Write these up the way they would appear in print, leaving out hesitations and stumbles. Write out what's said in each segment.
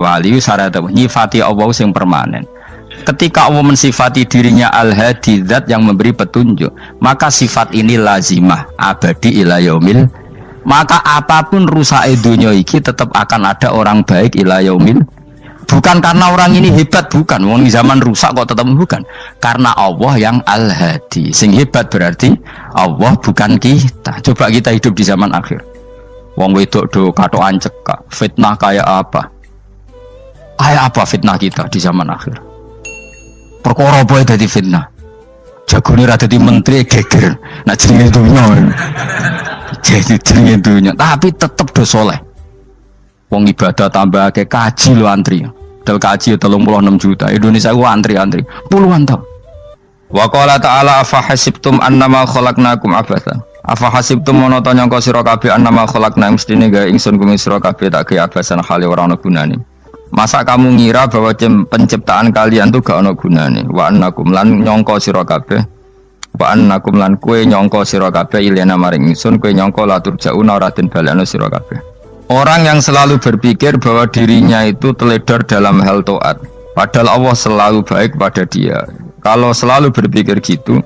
Wali syarat nyifati Allah sing permanen. Ketika Allah mensifati dirinya Al-Hadi, zat yang memberi petunjuk, maka sifat ini lazimah abadi ila yaumil. Maka apapun rusak dunia iki tetap akan ada orang baik ila yaumil. Bukan karena orang ini hebat, bukan. Wong zaman rusak kok tetap bukan. Karena Allah yang Al-Hadi. Sing hebat berarti Allah, bukan kita. Coba kita hidup di zaman akhir. Wong wedok do katokan cekak, fitnah kayak apa? Kayak apa fitnah kita di zaman akhir? Perkara apa dadi fitnah? Jagone ra dadi menteri geger. Nah jenenge dunya. Jadi jenenge dunya, tapi tetep do saleh. Wong ibadah tambah ke kaji lo antri. Del kaji 36 juta. Indonesia gua antri-antri puluhan tahun. Wa qala ta'ala afa hasibtum annama khalaqnakum abatsan. Afa hasibtum monoto nyangka sira kabeh annama khalaqna mestine gawe ingsun kuwi sira kabeh tak gawe abasan hale ora ana gunane. Masa kamu ngira bahwa penciptaan kalian tuh gak ana gunane. Wa annakum lan nyangka sira kabeh. Wa annakum lan kowe nyangka sira kabeh ilena maring ingsun kowe nyangka latur jauna ora den balekno sira kabeh. Orang yang selalu berpikir bahwa dirinya itu teledor dalam hal taat, padahal Allah selalu baik pada dia. Kalau selalu berpikir gitu,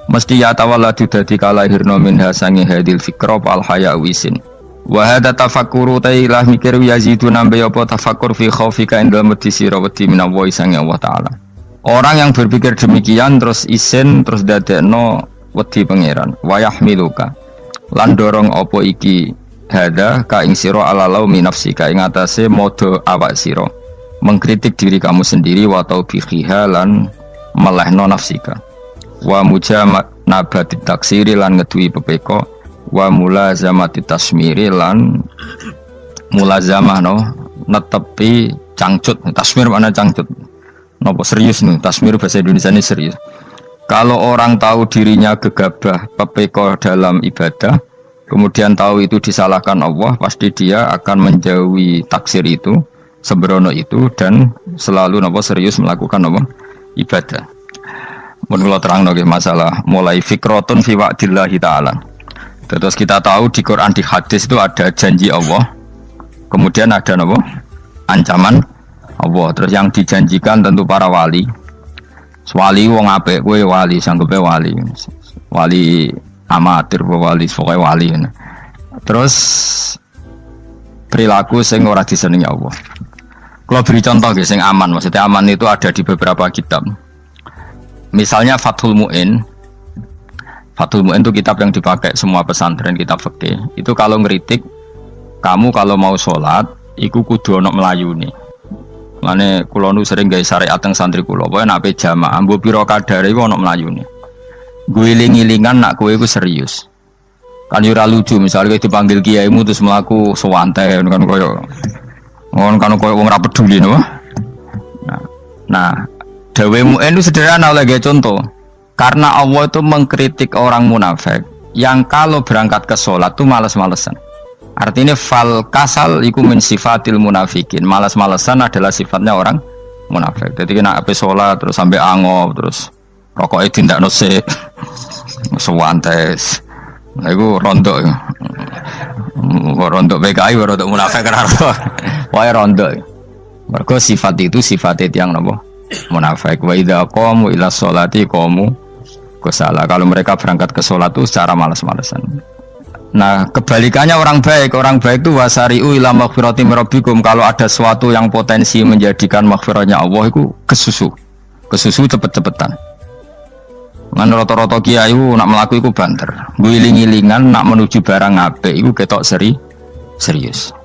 mesti ya tawalladu dadi kalahirna min hasangi hadil fikra al haya wisin. Wa hadza tafakkuru tailah mikir yazidu nambe apa tafakkur fi khaufika indal mudisi rawati min Allah sange Allah taala. Orang yang berpikir demikian terus isin terus dadekno wedi pangeran. Wa yahmiluka lan dorong apa iki hada ka ing sira alalau min nafsika ing atase modo awak sira mengkritik diri kamu sendiri wa taubihiha lan melehno nafsika wa mujamanabati taksiri lan ngeduwi pepeko wa mulazamati tasmiri lan mulazamah no netepi cangcut. Tasmir mana cangcut nopo serius nih, tasmir bahasa Indonesia ini serius. Kalau orang tahu dirinya gegabah pepeko dalam ibadah kemudian tahu itu disalahkan Allah, pasti dia akan menjauhi taksir itu, sembrono itu, dan selalu nopo serius melakukan nopo ibadah. Menurut terang nopo masalah mulai fikrotun fi wa'dillahi ta'ala. Terus kita tahu di Quran di hadis itu ada janji Allah, kemudian ada nopo ancaman Allah. Terus yang dijanjikan tentu para wali. Wali wong apik, kowe wali, sanggepe wali. Wali amatir wali pokoknya wali. Terus perilaku sing ora disenengi Allah. Kalau beri contoh guys, sing aman, maksudnya aman itu ada di beberapa kitab. Misalnya Fathul Mu'in. Fathul Mu'in itu kitab yang dipakai semua pesantren, kitab fikih. Itu kalau ngeritik kamu kalau mau sholat iku kudu ana melayune. Mane kula nu sering gawe syariat teng santri kula, pokoke nek ape jamaah mbok pira kadare iku ana melayune. Guling-gilingan nak kowe iku serius. Kan yo ora lucu misalnya dipanggil kiaimu terus mlaku sewantai kan koyo wong ora peduli no. Nah, dawemu itu sederhana lagi contoh. Karena Allah itu mengkritik orang munafik yang kalau berangkat ke sholat tuh malas-malesan. Artinya fal kasal iku min sifatil munafikin. Malas-malesan adalah sifatnya orang munafik. Jadi kena ape sholat terus sampai angop terus rokoknya tindak nose sewantes. Nah, itu rontok. Rontok PKI, rontok munafik kenapa? Wah rontok. Mergo sifat itu sifat yang nopo munafik. Wa idza qamu ila sholati qamu kusala. Kalau mereka berangkat ke sholat itu secara malas-malesan. Nah kebalikannya orang baik itu wasari'u ila maghfirati rabbikum. Kalau ada sesuatu yang potensi menjadikan maghfirahnya Allah itu kesusu cepet-cepetan. Ngan rata-rata kiai nak melaku iku banter. Guling-gilingan nak menuju barang apik iku ketok serius.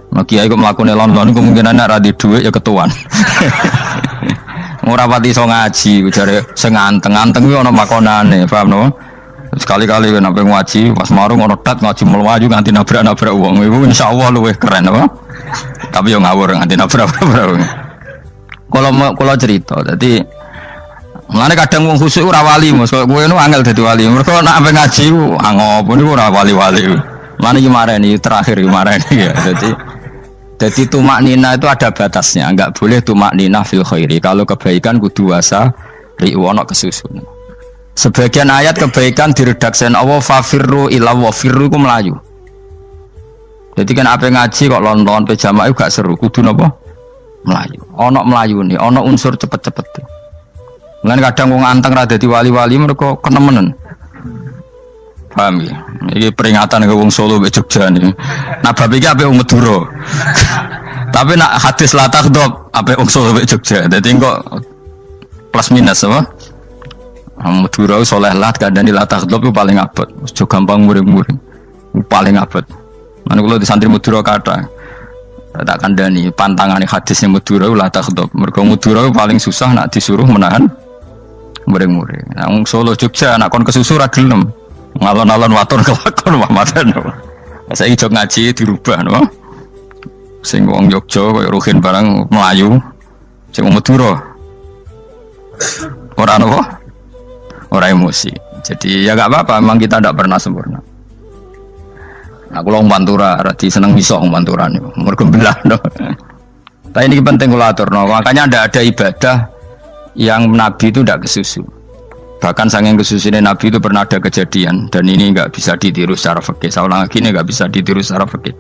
Nah kiai kok mlakune lon-lon kemungkinan nek ra di dhuwit ya ketuan. Ora pati iso ngaji jare sing anteng-anteng kuwi ana makonane, paham no? Sekali-kali nek ngaji pas marung ana tat ngaji mlayu nganti nabrak-nabrak wong. Iku insyaallah luwih keren apa? Tapi yo ngawur nganti nabrak-nabrak. Kalau cerita, jadi mulane kadang wong khusuk ora wali, Mas. Kowe nu angel dadi wali. Mergo nek ampe ngaji angop niku ora wali-wali. Mulane iki mareni terakhir iki mareni ya. Jadi tumak nina itu ada batasnya, enggak boleh tumak nina fil khairi. Kalau kebaikan kudu wasa riwono kesusun. Sebagian ayat kebaikan diredaksikan Allah fafirru ila wa firru ku melayu. Jadi kan apa ngaji kok lon-lon pe jamaah gak seru, kudu napa? melayu. Ono melayu nih, ono unsur cepet-cepet. Lan kadang wong anteng ra dadi wali-wali mereka kenemenen. Paham ya? Ini peringatan ke wong Solo mbek Jogja nih. Nah bab iki ape wong Madura. Tapi nak hadis la takhdab ape wong Solo mbek Jogja. Dadi kok plus minus apa? Madura soleh lah kandhani la takhdab itu paling abot. Aja gampang muring-muring. Paling abot. Lan kula di santri Madura kathah. Tak kandhani pantangane hadisnya Madura la takhdab. Mergo Madura paling susah nak disuruh menahan muring-muring. Nah wong Solo Jogja nak kon kesusu ra gelem. Ngalon-alon watur kelakon Muhammadan. Saiki jog ngaji dirubah no. Sing wong Jogja koyo Ruhin barang Melayu, sing wong Madura. Ora apa? Ora emosi. Jadi ya enggak apa-apa, memang kita tidak pernah sempurna. Nah, kula wong Pantura radi seneng misah wong Pantura niku. Mergo belah no. Tapi ini penting kula aturno, makanya ada ibadah yang Nabi itu tidak kesusu. Bahkan saking kesusunya Nabi itu pernah ada kejadian dan ini nggak bisa ditiru secara fikih. Saya ulang lagi ini nggak bisa ditiru secara fikih.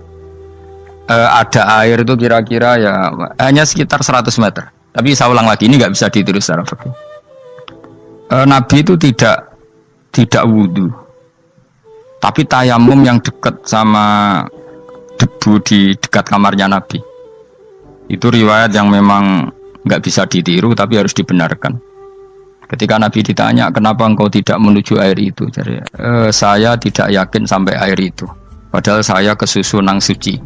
Ada air itu kira-kira ya hanya sekitar 100 meter. Tapi saya ulang lagi ini nggak bisa ditiru secara fikih. Nabi itu tidak wudu, tapi tayamum yang dekat sama debu di dekat kamarnya Nabi. Itu riwayat yang memang nggak bisa ditiru tapi harus dibenarkan. Ketika Nabi ditanya, kenapa engkau tidak menuju air itu? Jadi, saya tidak yakin sampai air itu. Padahal saya kesusu nang suci.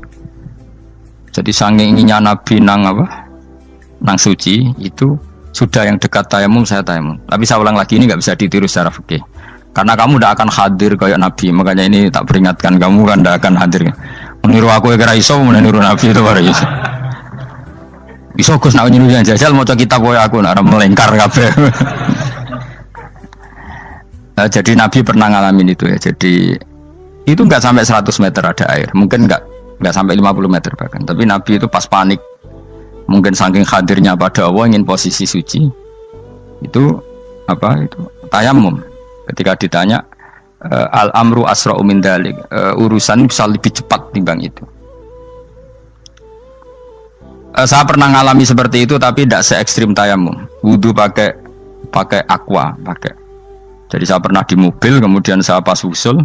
Jadi saking inginnya Nabi nang suci itu sudah yang dekat tayamum saya tayamum. Tapi saya ulang lagi ini nggak bisa ditiru secara fikih. Karena kamu tidak akan hadir kayak Nabi. Makanya ini tak peringatkan kamu kan tidak akan hadir. Meniru aku yang kira iso, meniru Nabi itu baru iso. Iso Gus nak nyuruh yang jajal mau kitab koyo aku nak melengkar kabeh. Jadi Nabi pernah ngalamin itu ya. Jadi itu enggak sampai 100 meter ada air. Mungkin enggak sampai 50 meter bahkan. Tapi Nabi itu pas panik. Mungkin saking hadirnya pada Allah ingin posisi suci. Itu tayamum. Ketika ditanya al-amru asra'u min dzalik. Urusan bisa lebih cepat timbang itu. Saya pernah ngalami seperti itu tapi tidak se ekstrim tayamum. Wudu pakai aqua, Jadi saya pernah di mobil, kemudian saya pas usul,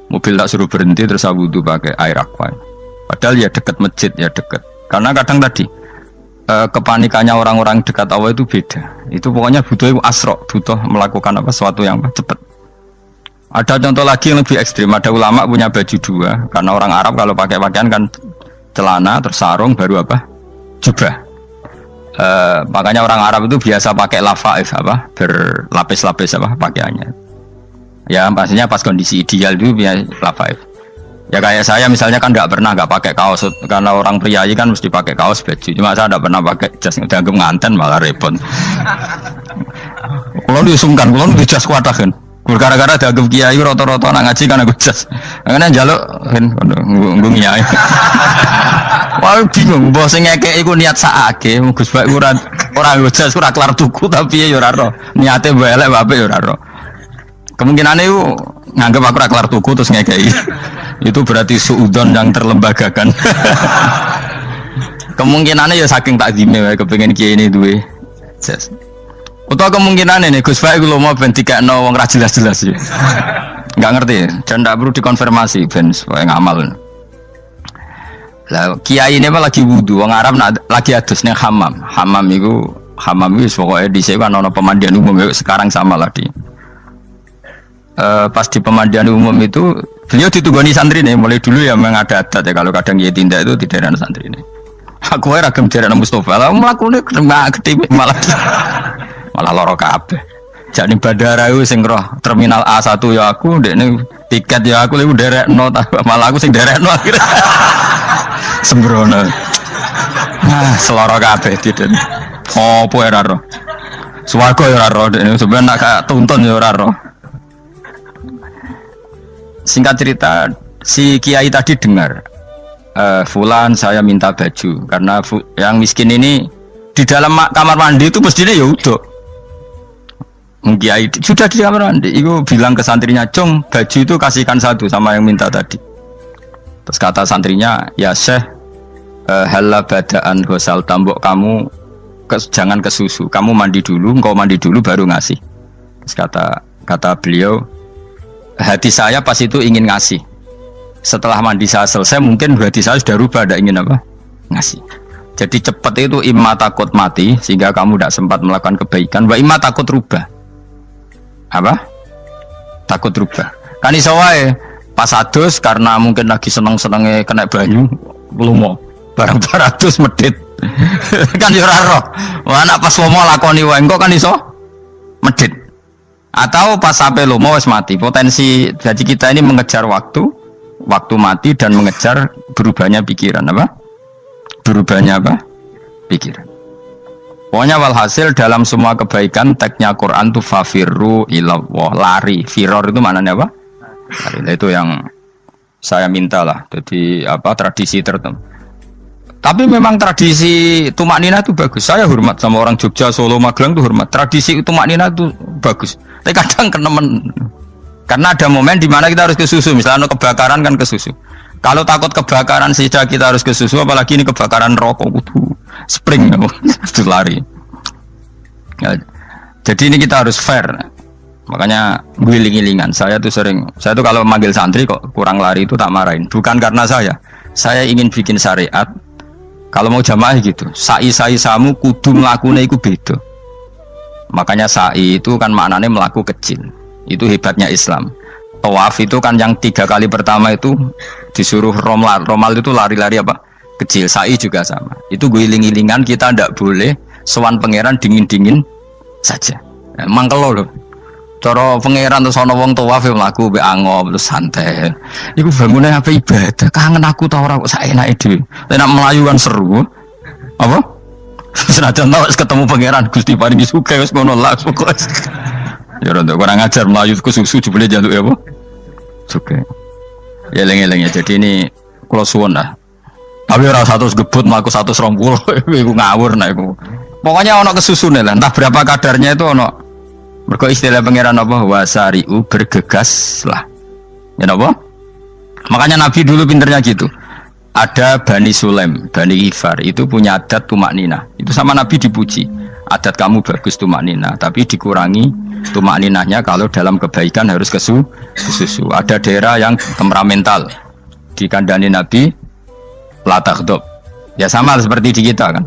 mobil tak suruh berhenti terus saya wudu pakai air aqua. Padahal ya dekat masjid ya dekat. Karena kadang tadi kepanikannya orang-orang dekat Allah itu beda. Itu pokoknya butuh asro, butuh melakukan sesuatu yang cepat. Ada contoh lagi yang lebih ekstrim. Ada ulama punya baju dua, karena orang Arab kalau pakai pakaian kan celana terus sarung baru jubah. Makanya orang Arab itu biasa pakai lafaif berlapis-lapis pakaiannya. Ya pastinya pas kondisi ideal itu biasa lafaif. Ya kayak saya misalnya kan nggak pakai kaos karena orang priayi kan mesti pakai kaos baju. Cuma saya nggak pernah pakai jas, dianggap nganten malah repot. Kalau disungkan, kalau di jas kuatakan. Gara-gara dianggap kiai roto-roto nak ngaji kan aku jas. Karena jaluk kan nggung kiai. Wah bingung, bos ngekek iku niat sakake, Gus Bak ora jas ora kelar tuku tapi ya ora ro. Niate elek bape ya ora ro. Kemungkinane iku nganggep aku ora kelar tuku terus ngekeki. Itu berarti suudzon yang terlembagakan. Kemungkinane ya saking takzime wae kepengin kiai ini duwe jas. Utawa kemungkinane nih Gus Bak iku lomo ben dikekno wong ra jelas-jelas ya. Enggak ngerti dan ndak perlu dikonfirmasi ben supaya ngamal. Lah kiai ini lagi wudu, wong Arab lagi adus ning hammam. Hammam itu pokoknya di sini kan ana pemandian umum sekarang sama lah di. Pas di pemandian umum itu beliau ditugani santri nih, mulai dulu ya memang ada adat ya kalau kadang dia tindak itu di daerah santri nih. Aku ora ragam daerah Mustafa, lah mlakune gede malah loro kabeh. Jadi bandara itu sing roh terminal A1 ya aku, ndekne tiket ya aku lek derekno malah aku sing derekno akhirnya. Sembrono. Seloro kabeh diden. Opo ora ro. Swarga ya ora ro, dene sampeyan nak tuntun ya ora ro. Singkat cerita, si kiai tadi dengar fulan saya minta baju karena yang miskin ini di dalam kamar mandi itu mestinya ya udah. Kiai sudah di kamar mandi, itu bilang ke santrinya, "Cung, baju itu kasihkan satu sama yang minta tadi." Terus kata santrinya, "Ya Syekh, Halla badaan gosal tambok kamu jangan ke susu, kamu mandi dulu, engkau mandi dulu baru ngasih. Terus kata beliau, hati saya pas itu ingin ngasih. Setelah mandi saya selesai, mungkin hati saya sudah rubah, tidak ingin apa? Ngasih. Jadi cepat itu imma takut mati, sehingga kamu tidak sempat melakukan kebaikan. Wa imma takut rubah. Apa? Takut rubah. Kan iso wae pas adus karena mungkin lagi seneng-senenge kena banyu, lumo. Barang 200 medit. Kan yo ora roh. Wah nek pas lomo lakoni wae engko kan iso medit. Atau pas sampai lomo wis mati. Potensi jadi kita ini mengejar waktu mati dan mengejar berubahnya pikiran apa? Berubahnya apa? Pikiran. Pokoknya walhasil dalam semua kebaikan teksnya Quran itu fafirru ilallah, lari. Firor itu maknanya apa? Lari. Nah, itu yang saya minta lah. Jadi apa tradisi tertentu. Tapi memang tradisi tumak nina itu bagus. Saya hormat sama orang Jogja, Solo, Magelang itu hormat. Tradisi tumak nina itu bagus. Tapi kadang kenemen. Karena ada momen di mana kita harus ke susu, misalnya kebakaran kan ke susu. Kalau takut kebakaran sehingga kita harus ke susu, apalagi ini kebakaran rokok, spring, itu lari. Ya, jadi ini kita harus fair. Makanya guling-gilingan. Saya tuh kalau manggil santri kok kurang lari itu tak marahin. Bukan karena saya ingin bikin syariat. Kalau mau jamaah gitu, sa'i samu kudu mlakune iku beda. Makanya sa'i itu kan maknanya melaku kecil. Itu hebatnya Islam. Tawaf itu kan yang 3 kali pertama itu disuruh romal itu lari-lari apa? Kecil. Sa'i juga sama. Itu guling-gilingan, kita ndak boleh sowan pangeran dingin-dingin saja. Emang kalau loh. Cara pangeran terus ana wong tawaf mlaku mbek angop terus santai. Iku bangune apa ibadah. Kangen aku ta ora kok saenake dhewe. Nek melayu kan seru. Apa? Senajan wis ketemu pangeran Gusti paringi sugih wis ngono lah pokoke. Ya ora kurang ajar melayu ku susu jebule jaluk ya apa? Sugih. Ya eling-eling ya. Jadi ini kula suwun lah. Tapi ora 100 gebut mlaku 120 iku ngawur nek iku. Pokoknya ana kesusune lah. Entah berapa kadarnya itu ana. Mergo istilah pangeran apa wasari'u bergegas lah. Ya apa? Makanya Nabi dulu pinternya gitu. Ada Bani Sulaim, Bani Ghifar itu punya adat tumak nina. Itu sama Nabi dipuji. Adat kamu bagus tumak nina, tapi dikurangi tumak ninahnya kalau dalam kebaikan harus ke susu. Ada daerah yang temperamental. Dikandani Nabi la taghdab. Ya sama seperti di kita kan.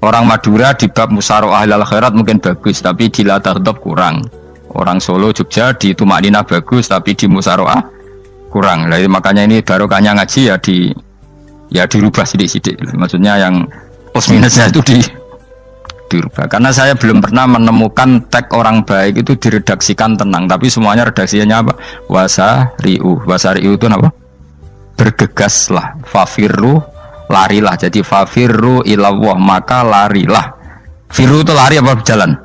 Orang Madura di bab musyawarah ahlul khairat mungkin bagus, tapi di la taghdab kurang. Orang Solo, Jogja di tumak nina bagus, tapi di musyawarah kurang. Jadi makanya ini barokahnya ngaji ya dirubah sidik-sidik. Maksudnya yang plus minusnya itu dirubah. Karena saya belum pernah menemukan tag orang baik itu diredaksikan tenang, tapi semuanya redaksinya apa? Wasari'u. Wasari'u itu apa? Bergegaslah. Fafirru, larilah. Jadi fafirru ilallah, maka larilah. Firu itu lari apa berjalan?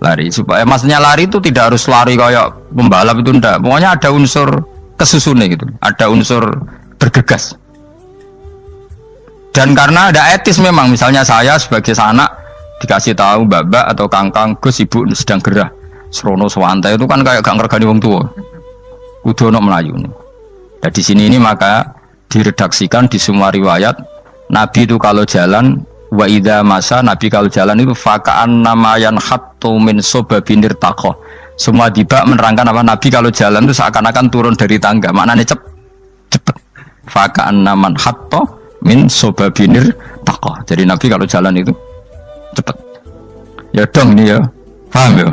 Lari. Supaya maksudnya lari itu tidak harus lari kayak pembalap itu enggak. Pokoknya ada unsur kesusunnya gitu. Ada unsur bergegas. Dan karena ada etis memang, misalnya saya sebagai anak dikasih tahu babak atau kangkang Gus ibu sedang gerah serono swantai itu kan kayak gak ngergani wong tua. Kudu ono melayu nih. Dan di sini ini maka diredaksikan di semua riwayat Nabi itu kalau jalan wa idza masa, Nabi kalau jalan itu fakaan namayan hattu min sobabinir takoh. Semua dibak menerangkan apa Nabi kalau jalan itu seakan-akan turun dari tangga. Maknanya cepet. Fakaan naman hatto min sobabinir takoh. Jadi Nabi kalau jalan itu cepet. Ya dong ini ya. Paham ya?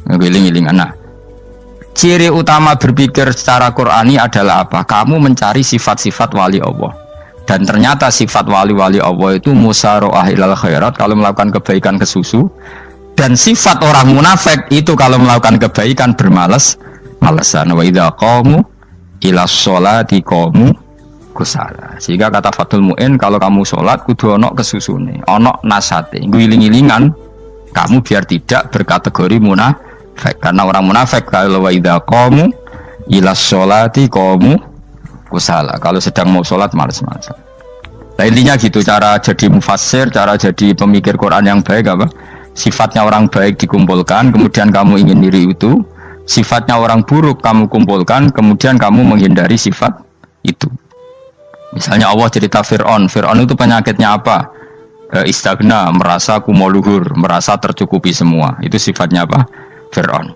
Ngiling-ngilingan. Nah, ciri utama berpikir secara Qur'ani adalah apa? Kamu mencari sifat-sifat wali Allah. Dan ternyata sifat wali-wali Allah itu musyaroah ilal khairat, kalau melakukan kebaikan ke susu. Dan sifat orang munafik itu kalau melakukan kebaikan bermalas-malasan. Wa idza qamu ilas sholati qamu kusala. Sehingga kata Fathul Mu'in, kalau kamu sholat kudu ono kesusune, ono nasate, guling-gilingan kamu biar tidak berkategori munafik. Karena orang munafik kalau wa idza qamu ilas sholati qamu kusala, kalau sedang mau sholat malas-malasan. Nah, intinya gitu cara jadi mufassir, cara jadi pemikir Quran yang baik apa? Sifatnya orang baik dikumpulkan, kemudian kamu ingin diri itu. Sifatnya orang buruk kamu kumpulkan, kemudian kamu menghindari sifat itu. Misalnya Allah cerita Fir'aun. Fir'aun itu penyakitnya apa? Istagna, merasa kumoluhur, merasa tercukupi semua. Itu sifatnya apa? Fir'aun.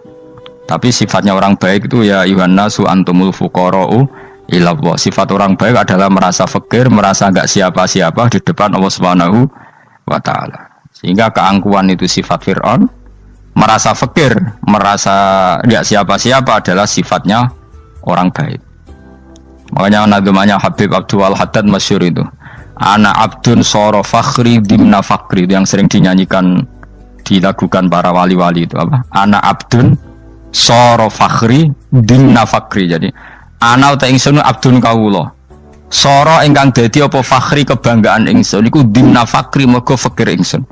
Tapi sifatnya orang baik itu ya Yuhannasu antumul fuqara'u ilallah. Sifat orang baik adalah merasa fakir, merasa enggak siapa-siapa di depan Allah Subhanahu wa taala. Sehingga keangkuhan itu sifat Fir'aun, merasa fakir, merasa enggak siapa-siapa adalah sifatnya orang baik. Makanya nadumanya Habib Abdul Haddad masyhur itu. Ana abdun soro fakhri dimna fakri, yang sering dinyanyikan dilakukan para wali-wali itu apa? Ana abdun soro fakhri dimna fakri. Jadi ana uta ingsun abdun kawula. Soro ingkang dadi apa fakhri kebanggaan ingsun iku dimna fakri mergo fakir ingsun.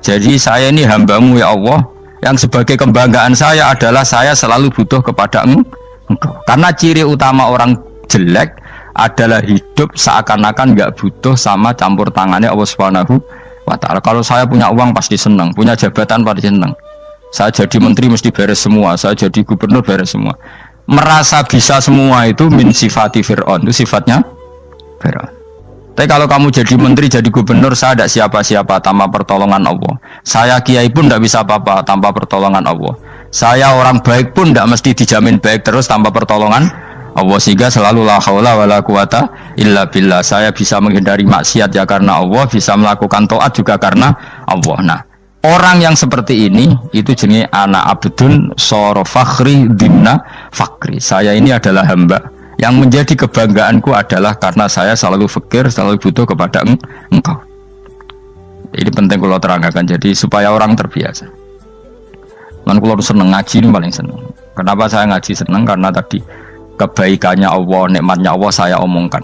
Jadi saya ini hambamu ya Allah, yang sebagai kebanggaan saya adalah saya selalu butuh kepada Engkau. Karena ciri utama orang jelek adalah hidup seakan-akan nggak butuh sama campur tangannya Allah Subhanahu wa taala. Kalau saya punya uang pasti senang, punya jabatan pasti senang. Saya jadi menteri mesti beres semua, saya jadi gubernur beres semua. Merasa bisa semua itu min sifati Fir'aun, itu sifatnya Fir'aun. Tapi kalau kamu jadi menteri, jadi gubernur, saya tidak siapa-siapa tanpa pertolongan Allah. Saya kiai pun tidak bisa apa-apa tanpa pertolongan Allah. Saya orang baik pun tidak mesti dijamin baik terus tanpa pertolongan Allah. Sehingga selalu la haula wala quwata illa billah. Saya bisa menghindari maksiat ya karena Allah, bisa melakukan taat juga karena Allah. Nah, orang yang seperti ini itu jenis ana abdun soro fakhri dimna fakri. Saya ini adalah hamba yang menjadi kebanggaanku adalah karena saya selalu fakir, selalu butuh kepada Engkau. Ini penting kalau terangkan, jadi supaya orang terbiasa. Man kalau seneng ngaji ini paling seneng. Kenapa saya ngaji seneng? Karena tadi kebaikannya Allah, nikmatnya Allah saya omongkan.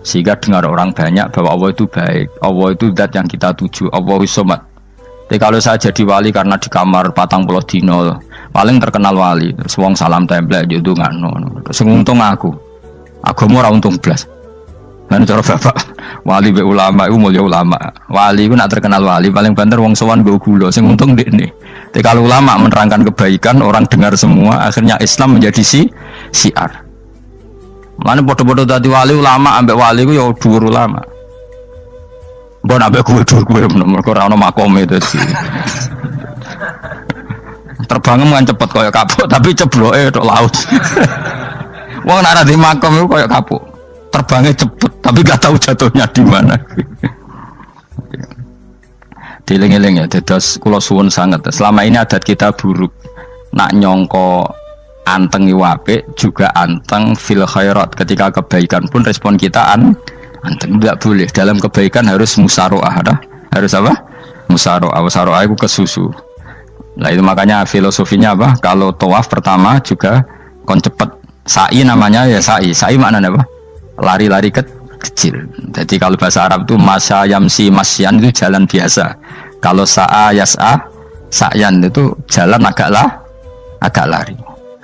Sehingga dengar orang banyak bahwa Allah itu baik, Allah itu zat yang kita tuju, Allahu Somad. Jadi kalau saya jadi wali karena di kamar 40 dino, paling terkenal wali, terus wong salam template jadi ngono. Terus untung aku ora untung blas. Lan cara bapak wali be ulama iku mulya ulama. Wali iku nak terkenal wali paling banter wong sowan nggo gula, sing untung ndekne. Tapi kalau ulama menerangkan kebaikan, orang dengar semua, akhirnya Islam menjadi siar. Mana bodoh-bodoh tadi wali ulama ambek wali ku ya dhuwur ulama. Mbok ambek kuwe dhuwur kuwe mergo ora ono makome dadi. Terbangem kan cepet kaya kapuk tapi cebloke tok laut. Wong nek ora di makom iku kaya kapuk. Terbangnya cepet tapi gak tahu jatuhnya di mana. Dieling-eling ya, dados kula suwun sanget. Selama ini adat kita buruk. Nak nyongko anteng apik juga anteng fil khairat. Ketika kebaikan pun respon kita anteng, tidak boleh. Dalam kebaikan harus musaroah, harus apa? Musaroah. Musaroah itu kesusu. Nah itu makanya filosofinya apa? Kalau tawaf pertama juga kon cepet. Sa'i namanya ya sa'i. Sa'i maknanya apa? Lari-lari kecil. Jadi kalau bahasa Arab itu masya yamsi masyan itu jalan biasa. Kalau sa'a yas'a sa'yan itu jalan agak lari.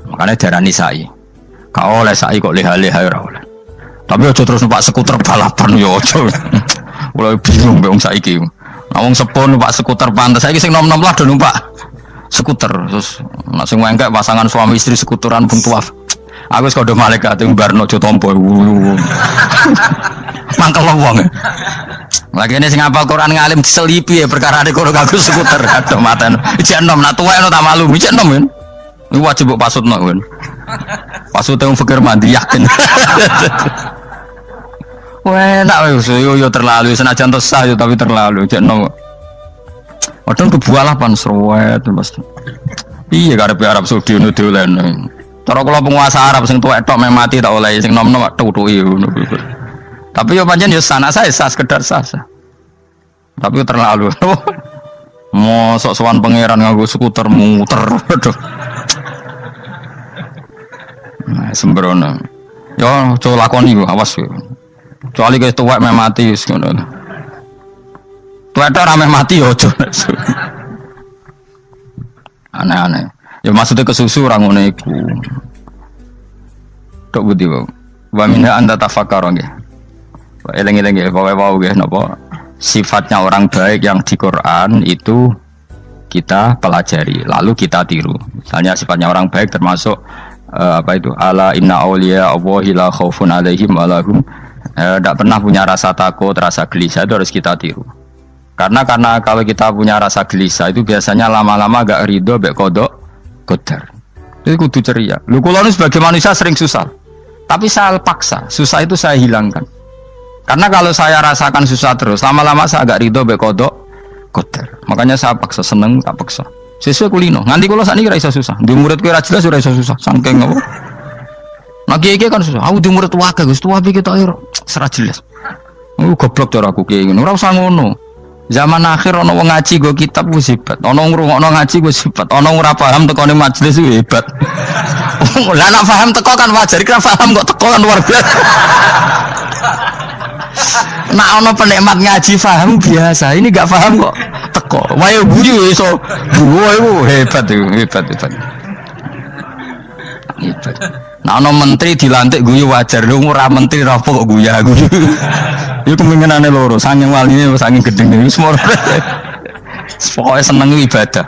Makanya darani sa'i. Kau oleh sa'i kok leha-leha ora oleh. Tapi aja terus numpak skuter balapan yo aja. Mulai bingung mbek wong saiki. Wong sepuh numpak skuter pantes. Saiki sing nom-nom lah do numpak skuter. Terus nek sing wengkek pasangan suami istri skuteran pun tuaf. Aku wis kodho malaikat ing barno aja tampa. Mangkel wong. Lagi ini sing hafal Quran ngalim diselipi ya perkara ade kono aku skuter aduh maten. Ijek enom nak tuwek tak malu. Ijek enom kan. Iku wajib mbok pasutno kan. Pasute wong fikir mandi yakin. Wah, nak yo terlalu senajan tosah yo tapi terlalu ijek enom. Padahal kebualah pan sruwet Mas. Iya karepe Arab Saudi ngono dolen. Cara kula penguasa Arab sing tuwek tok mati tak oleh sing nom-nom tutuki ngono. Tapi yo pancen yo sanak saya sekedar sasa. Tapi yo terlalu. Mosok sowan pangeran nganggo skuter muter. Aduh. Nah, sembrono. Yo coba lakoni yo awas yo. Kecuali wis tuwek mati wis ngono. Tuwek tok ora mati yo aja. Aneh-aneh. Ya maksudnya kesusu orang ngono iku. Tok budi wae. Wa minha anta tafakkar nggih. Eleng-eleng nggih, pokoke wau nggih napa sifatnya orang baik yang di Quran itu kita pelajari, lalu kita tiru. Misalnya sifatnya orang baik termasuk apa itu? Ala inna auliya Allahi la khaufun alaihim wa lahum Tidak pernah punya rasa takut, rasa gelisah itu harus kita tiru. Karena kalau kita punya rasa gelisah itu biasanya lama-lama agak ridho, bek kodok, kodar. Itu kudu ceria. Lu kalau sebagai manusia sering susah, tapi saya paksa, susah itu saya hilangkan. Karena kalau saya rasakan susah terus, lama-lama saya agak ridho, bek kodok, kodar. Makanya saya paksa, seneng tak paksa. Sesuai kulino. Nganti kalau saat ini kira iso susah. Di murid kira jelas sudah iso susah. Sangking apa? Nah kiai kan susah. Aku di murid wae Gus, tua kita air serah jelas. Goblok cara aku kiai ngono. Ora usah ngono. Zaman akhir ana wong ngaji go kitab wis hebat. Ana ngrungokno ngaji wis hebat. Ana ora paham tekone majelis wis hebat. Lah nek paham teko kan wajar, kira paham kok teko kan luar biasa. Nak ana penikmat ngaji paham biasa. Ini enggak paham kok teko. Wae guyu iso. Wae hebat itu, hebat. Hebat. Nah ana menteri dilantik guyu wajar. Lho ora menteri ra kok guyu. Iku kemungkinane loro, saking waline saking gedeng iki semua. Pokoke seneng ibadah.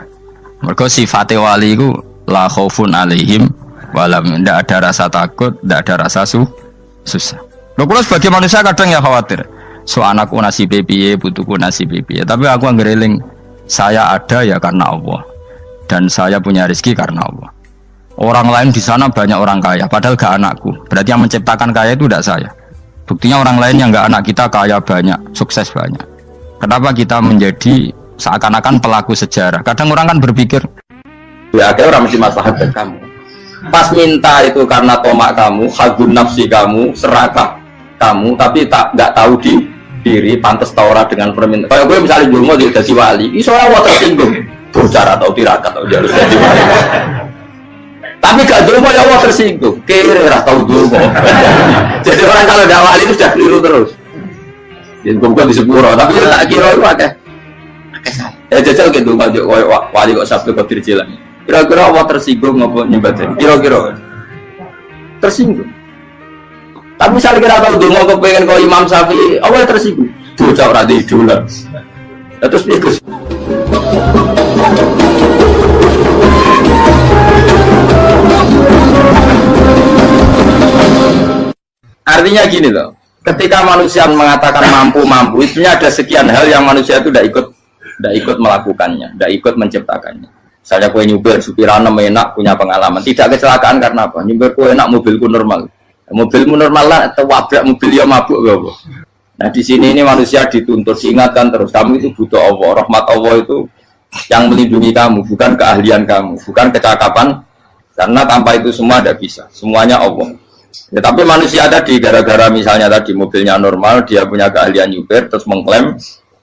Mergo sifate wali iku la khaufun alaihim walam, ndak ada rasa takut, ndak ada rasa susah. Lho kula sebagai manusia kadang ya khawatir. So anakku nasibe piye, putuku nasibe piye. Tapi aku anggereling saya ada ya karena Allah. Dan saya punya rezeki karena Allah. Orang lain di sana banyak orang kaya, padahal gak anakku. Berarti yang menciptakan kaya itu tidak saya. Buktinya orang lain yang gak anak kita kaya banyak, sukses banyak. Kenapa kita menjadi seakan-akan pelaku sejarah? Kadang orang kan berpikir, ya akhirnya orang mesti maslahat ke kamu. Pas minta itu karena tomak kamu, hagun nafsi kamu, serakah kamu, tapi nggak tahu diri, pantas taura dengan permintaan. Kalau gue misalnya dulu mau jadi wali, ini soalnya tersinggung, bocor atau tirakat atau jalur jadi wali. Tapi gak dulu ya Allah tersinggung, kira tahu dulu. Jadi orang kalau tidak wali itu sudah keliru terus. Jadi bukan di sepuro, tapi tak kira itu ada. Jajal gitu kalau wali kok sabtu kok dirjilan. Kira-kira Allah tersinggung ngapa nyembah? Kira-kira tersinggung. Tapi misalnya kira tahu dulu mau kepengen kau Imam Syafi'i, Allah tersinggung. Bocah ora di idola. Terus ikut. Artinya gini loh, ketika manusia mengatakan mampu, itu ada sekian hal yang manusia itu tidak ikut melakukannya, tidak ikut menciptakannya. Misalnya kue nyupir, supirana enak, punya pengalaman, tidak kecelakaan karena apa? Nyupir kue enak, mobilku normal, mobilmu normal lah, atau wabrak mobil ya mabuk gak. Nah di sini ini manusia dituntut, diingatkan terus, kamu itu butuh Allah, rahmat Allah itu yang melindungi kamu, bukan keahlian kamu, bukan kecakapan, karena tanpa itu semua tidak bisa, semuanya Allah. Ya, tapi manusia tadi gara-gara misalnya tadi mobilnya normal, dia punya keahlian nyupir, terus mengklaim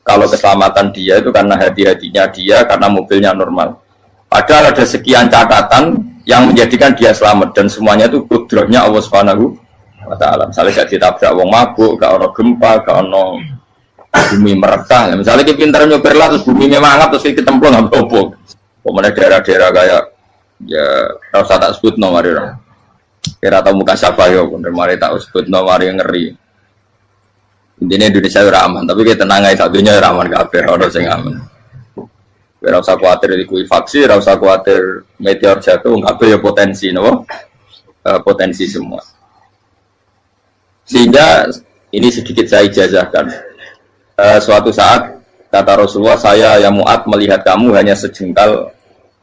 kalau keselamatan dia itu karena hati-hatinya dia, karena mobilnya normal. Padahal ada sekian catatan yang menjadikan dia selamat dan semuanya itu kudrahnya Allah Subhanahu wa Ta'ala. Misalnya gak ditabrak wong mabuk, gak ono gempa, gak ono bumi merekah. Misalnya kita pintar nyupir lah terus bumi mangap terus kita templung nggak apa-apa. Pemenang daerah-daerah kayak ya rasa tak sebut nomor orang. Kira tahu muka siapa yo, bener mari tak sebut nomor yang ngeri. Intinya Indonesia ora aman, tapi kita tenang aja satunya ora aman kabeh, ora sing aman. Ora usah kuwatir likuifaksi, ora usah kuwatir meteor jatuh, kabeh ya potensi, no? Potensi semua. Sehingga ini sedikit saya ijazahkan. Suatu saat kata Rasulullah, saya yang Mu'ad melihat kamu hanya sejengkal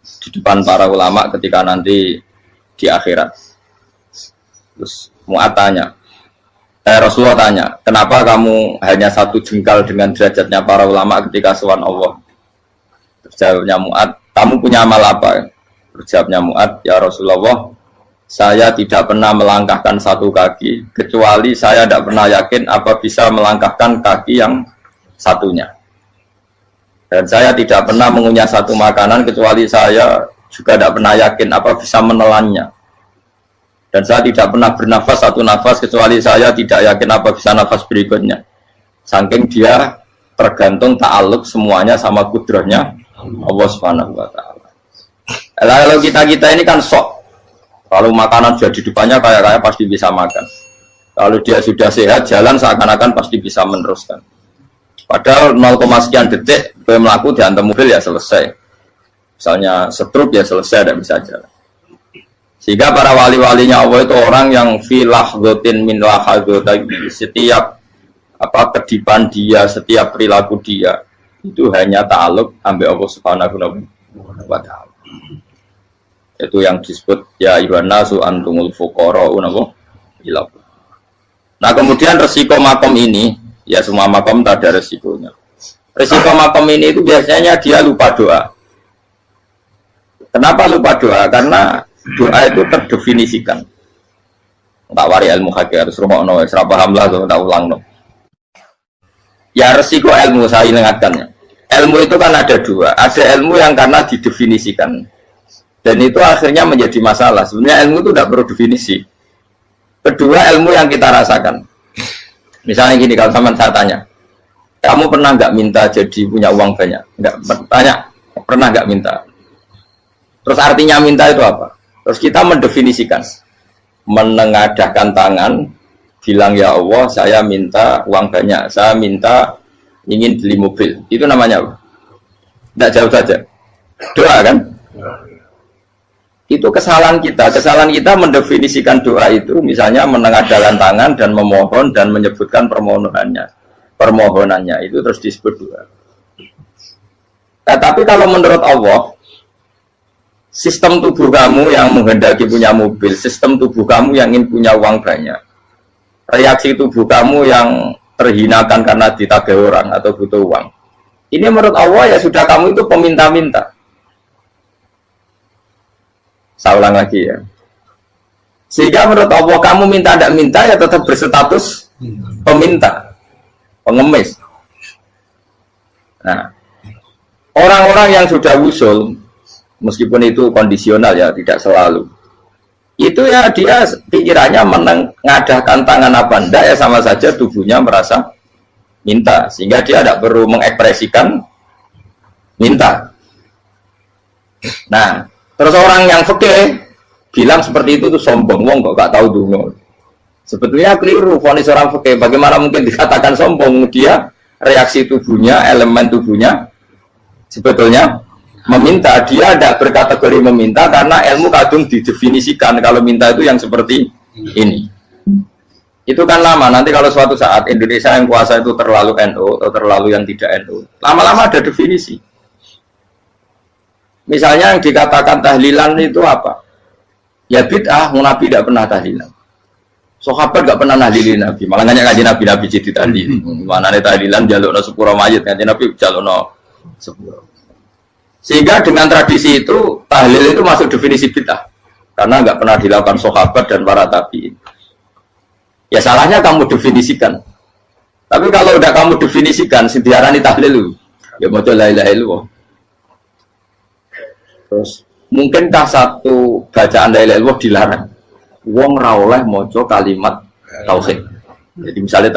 di depan para ulama ketika nanti di akhirat. Terus Mu'ad tanya, Rasulullah tanya, kenapa kamu hanya satu jengkal dengan derajatnya para ulama ketika sowan Allah? Terus jawabnya Mu'ad, kamu punya amal apa? Terus jawabnya Mu'ad, ya Rasulullah, saya tidak pernah melangkahkan satu kaki, kecuali saya tidak pernah yakin apa bisa melangkahkan kaki yang satunya. Dan saya tidak pernah mengunyah satu makanan, kecuali saya juga tidak pernah yakin apa bisa menelannya. Dan saya tidak pernah bernafas satu nafas kecuali saya tidak yakin apa bisa nafas berikutnya. Saking dia tergantung ta'aluk semuanya sama kudrahnya Allah Subhanahu wa Ta'ala. Kalau kita ini kan sok. Kalau makanan sudah di depannya kayak pasti bisa makan. Kalau dia sudah sehat jalan seakan-akan pasti bisa meneruskan. Padahal 0, sekian detik gue melaku dihantam mobil ya selesai. Misalnya stroke ya selesai, tidak bisa jalan. Sehingga para wali-walinya Allah itu orang yang fi lahzatin min lahadzati, setiap kedipan dia, setiap perilaku dia itu hanya ta'alluq ambil Allah Subhanahu wa ta'ala. Itu yang disebut ya ayyuhan nasu antumul fuqara'u ila. Nah, kemudian resiko makom ini, ya semua makom tak ada resikonya. Resiko makom ini itu biasanya dia lupa doa. Kenapa lupa doa? Karena doa itu terdefinisikan. Tak wari ilmu hakik harus rumakno, wis ra paham lah tak ulangno. Ya resiko ilmu saya ingatkannya. Ilmu itu kan ada dua. Ada ilmu yang karena didefinisikan. Dan itu akhirnya menjadi masalah. Sebenarnya ilmu itu tidak perlu definisi. Kedua, ilmu yang kita rasakan. Misalnya gini, kalau sama saya tanya, kamu pernah nggak minta jadi punya uang banyak? Nggak tanya, pernah nggak minta? Terus artinya minta itu apa? Terus kita mendefinisikan, menengadahkan tangan, bilang ya Allah, saya minta uang banyak, saya minta ingin beli mobil. Itu namanya apa? Tidak jauh saja. Doa kan? Itu kesalahan kita. Kesalahan kita mendefinisikan doa itu, misalnya menengadahkan tangan dan memohon dan menyebutkan permohonannya itu terus disebut doa. Nah, tapi kalau menurut Allah, sistem tubuh kamu yang menghendaki punya mobil, sistem tubuh kamu yang ingin punya uang banyak, reaksi tubuh kamu yang terhinakan karena ditagih orang atau butuh uang, ini menurut Allah ya sudah kamu itu peminta-minta. Saya ulang lagi ya. Sehingga menurut Allah kamu minta tidak minta ya tetap berstatus peminta, pengemis. Nah, orang-orang yang sudah usul, meskipun itu kondisional ya, tidak selalu. Itu ya dia pikirannya menengadahkan tangan apa enggak ya sama saja tubuhnya merasa minta. Sehingga dia tidak perlu mengekspresikan minta. Nah, terus orang yang fikih bilang seperti itu tuh sombong, wong kok gak tahu dungo. Sebetulnya keliru vonis orang fikih. Bagaimana mungkin dikatakan sombong? Dia reaksi tubuhnya, elemen tubuhnya sebetulnya meminta. Dia tidak berkategori meminta karena ilmu kadung didefinisikan kalau minta itu yang seperti ini. Itu kan lama. Nanti kalau suatu saat Indonesia yang kuasa itu terlalu NU atau terlalu yang tidak NU, lama-lama ada definisi. Misalnya yang dikatakan tahlilan itu apa? Ya bid'ah, Nabi tidak pernah tahlilan. Sahabat tidak pernah nahlilin Nabi. Malah nanya kaji Nabi jadi tahlil. Mana nih tahlilan jalukno sepuro mayit, kaji Nabi jalukno sepuro. Sehingga dengan tradisi itu tahlil itu masuk definisi bid'ah. Karena nggak pernah dilakukan sahabat dan para tabi'in. Ya salahnya kamu definisikan. Tapi kalau udah kamu definisikan, diarani tahlil, ya mau la ilaha illallah. Terus mungkinkah satu bacaan la ilaha illallah dilarang? Wong ra oleh maca kalimat tauhid. Jadi misalnya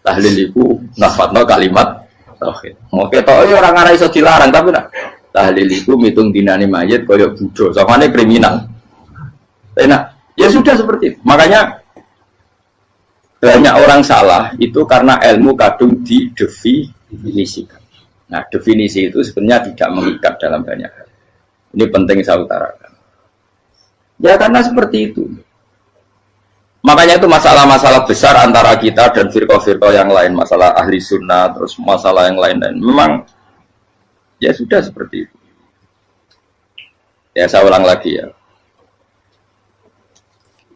tahlil itu nafatno kalimat tauhid. Oke, toh orang ora iso dilarang tapi nak tahlil itu mitung dinani mayit kaya budo, samane kriminal. Enak. Ya sudah seperti itu. Makanya banyak orang salah itu karena ilmu kadung didefinisikan. Nah, definisi itu sebenarnya tidak mengikat dalam banyak hal. Ini penting saya utarakan. Ya karena seperti itu. Makanya itu masalah-masalah besar antara kita dan firqah-firqah yang lain, masalah ahli sunnah, terus masalah yang lain-lain. Memang ya sudah seperti itu. Ya saya ulang lagi ya.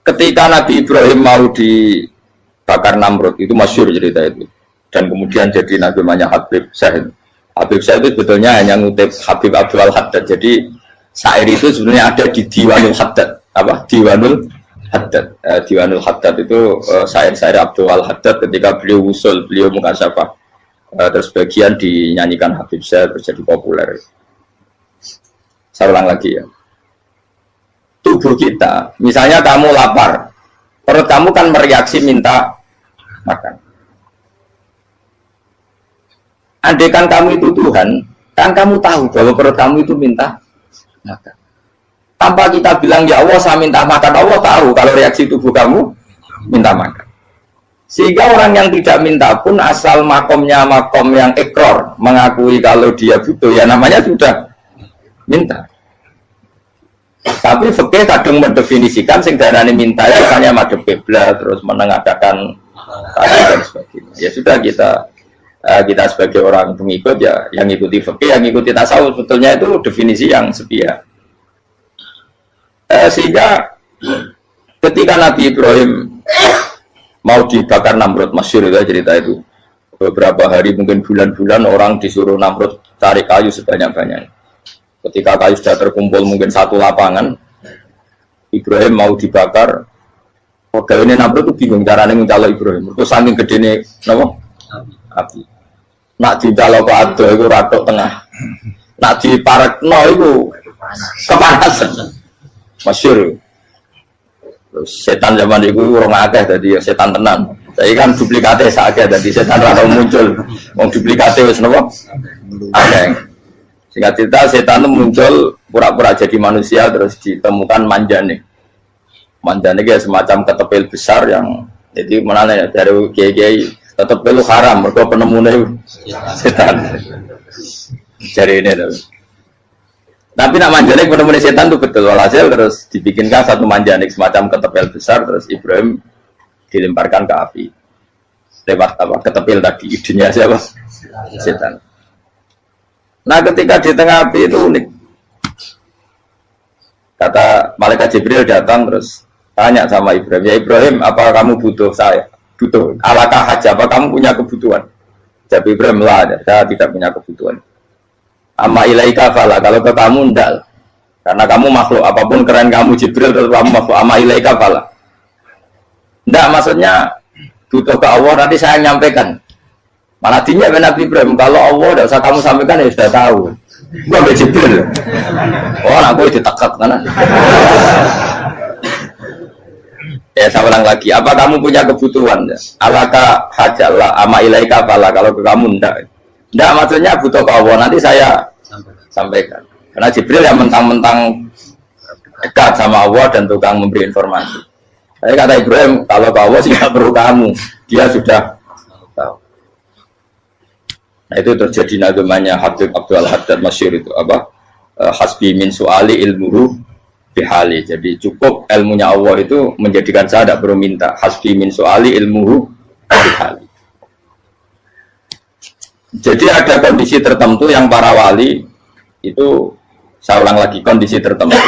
Ketika Nabi Ibrahim mau dibakar Namrud, itu masyhur cerita itu. Dan kemudian jadi Nabi namanya Habib Syahid. Habib Syahid itu sebetulnya hanya ngutip Habib Abdul Haddad. Jadi syair itu sebenarnya ada di Diwanul Haddad. Apa? Diwanul Haddad. Diwanul Haddad itu syair-syair Abdul Haddad ketika beliau usul, beliau mukasyafah. Terus bagian dinyanyikan Habib Syahid terjadi populer. Saya ulang lagi ya. Tubuh kita, misalnya kamu lapar, perut kamu kan mereaksi minta makan. Andaikan kamu itu Tuhan, kan kamu tahu bahwa perut kamu itu minta makan. Tanpa kita bilang ya Allah saya minta makan, Allah tahu kalau reaksi tubuh kamu minta makan. Sehingga orang yang tidak minta pun asal makomnya makom yang ikrar, mengakui kalau dia butuh, ya namanya sudah minta. Tapi fikih kadang mendefinisikan sing darane minta itu hanya madhep kiblat terus menengadakan dan sebagainya. Ya sudah kita sebagai orang pengikut ya yang ikuti fikih, yang ikuti tasawuf sebetulnya itu definisi yang sepihak. Sehingga ketika Nabi Ibrahim mau dibakar Namrud, masyhur itu cerita itu. Beberapa hari mungkin bulan-bulan orang disuruh Namrud cari kayu sebanyak-banyaknya. Ketika kayu sudah terkumpul mungkin satu lapangan, Ibrahim mau dibakar. Pegawainya Namrud itu bingung caranya mencalon Ibrahim. Terus saking gedene napa? Api. Nak dicalon ke ado itu ratok tengah. Nak diparekno itu kepanasan. Masyhur. Setan zaman itu orang akeh tadi setan tenan. Saya kan duplikatnya sakit tadi setan rano muncul. Wong duplikatnya wis napa? Akeh. Singkat cerita setan itu muncul pura-pura jadi manusia terus ditemukan manjane. Manjane kayak semacam ketepil besar yang jadi mana ya dari kiai-kiai ketepil haram mergo penemune setan. Jari ini tuh. Tapi nak manjane penemune setan itu betul walhasil terus dibikinkan satu manjane semacam ketepil besar terus Ibrahim dilemparkan ke api lewat apa ketepil tadi idenya siapa setan. Nah ketika di tengah api itu unik, kata malaikat Jibril datang terus tanya sama Ibrahim, ya Ibrahim apa kamu butuh saya, butuh alakah haja, apa kamu punya kebutuhan? Jawab Ibrahim lah, saya tidak punya kebutuhan. Amma ilaika fala, kalau ke kamu ndak, karena kamu makhluk apapun keren kamu Jibril tetap kamu makhluk. Amma ilaika fala. Tidak, maksudnya butuh ke Allah nanti saya nyampaikan. Malah dinya Nabi Ibrahim kalau Allah tidak usah kamu sampaikan ya sudah tahu. Gua be Jibril. Oh, aku ditekak kan. Ya saya ulang lagi. Apa kamu punya kebutuhan? Alaka hajalah ama ilaika fala kalau ke kamu tidak. Tidak, maksudnya butuh ke Allah nanti saya sampaikan. Karena Jibril yang mentang-mentang dekat sama Allah dan tukang memberi informasi. Saya kata Ibrahim, kalau ke Allah sih nggak perlu kamu, dia sudah tahu. Nah itu terjadi nagamanya Habib Abdul Haddad masyhur itu apa? Hasbi min su'ali ilmuhu bihali. Jadi cukup ilmunya Allah itu menjadikan saya tidak perlu minta. Hasbi min su'ali ilmuhu bihali. Jadi ada kondisi tertentu yang para wali itu, saya ulang lagi kondisi tertentu,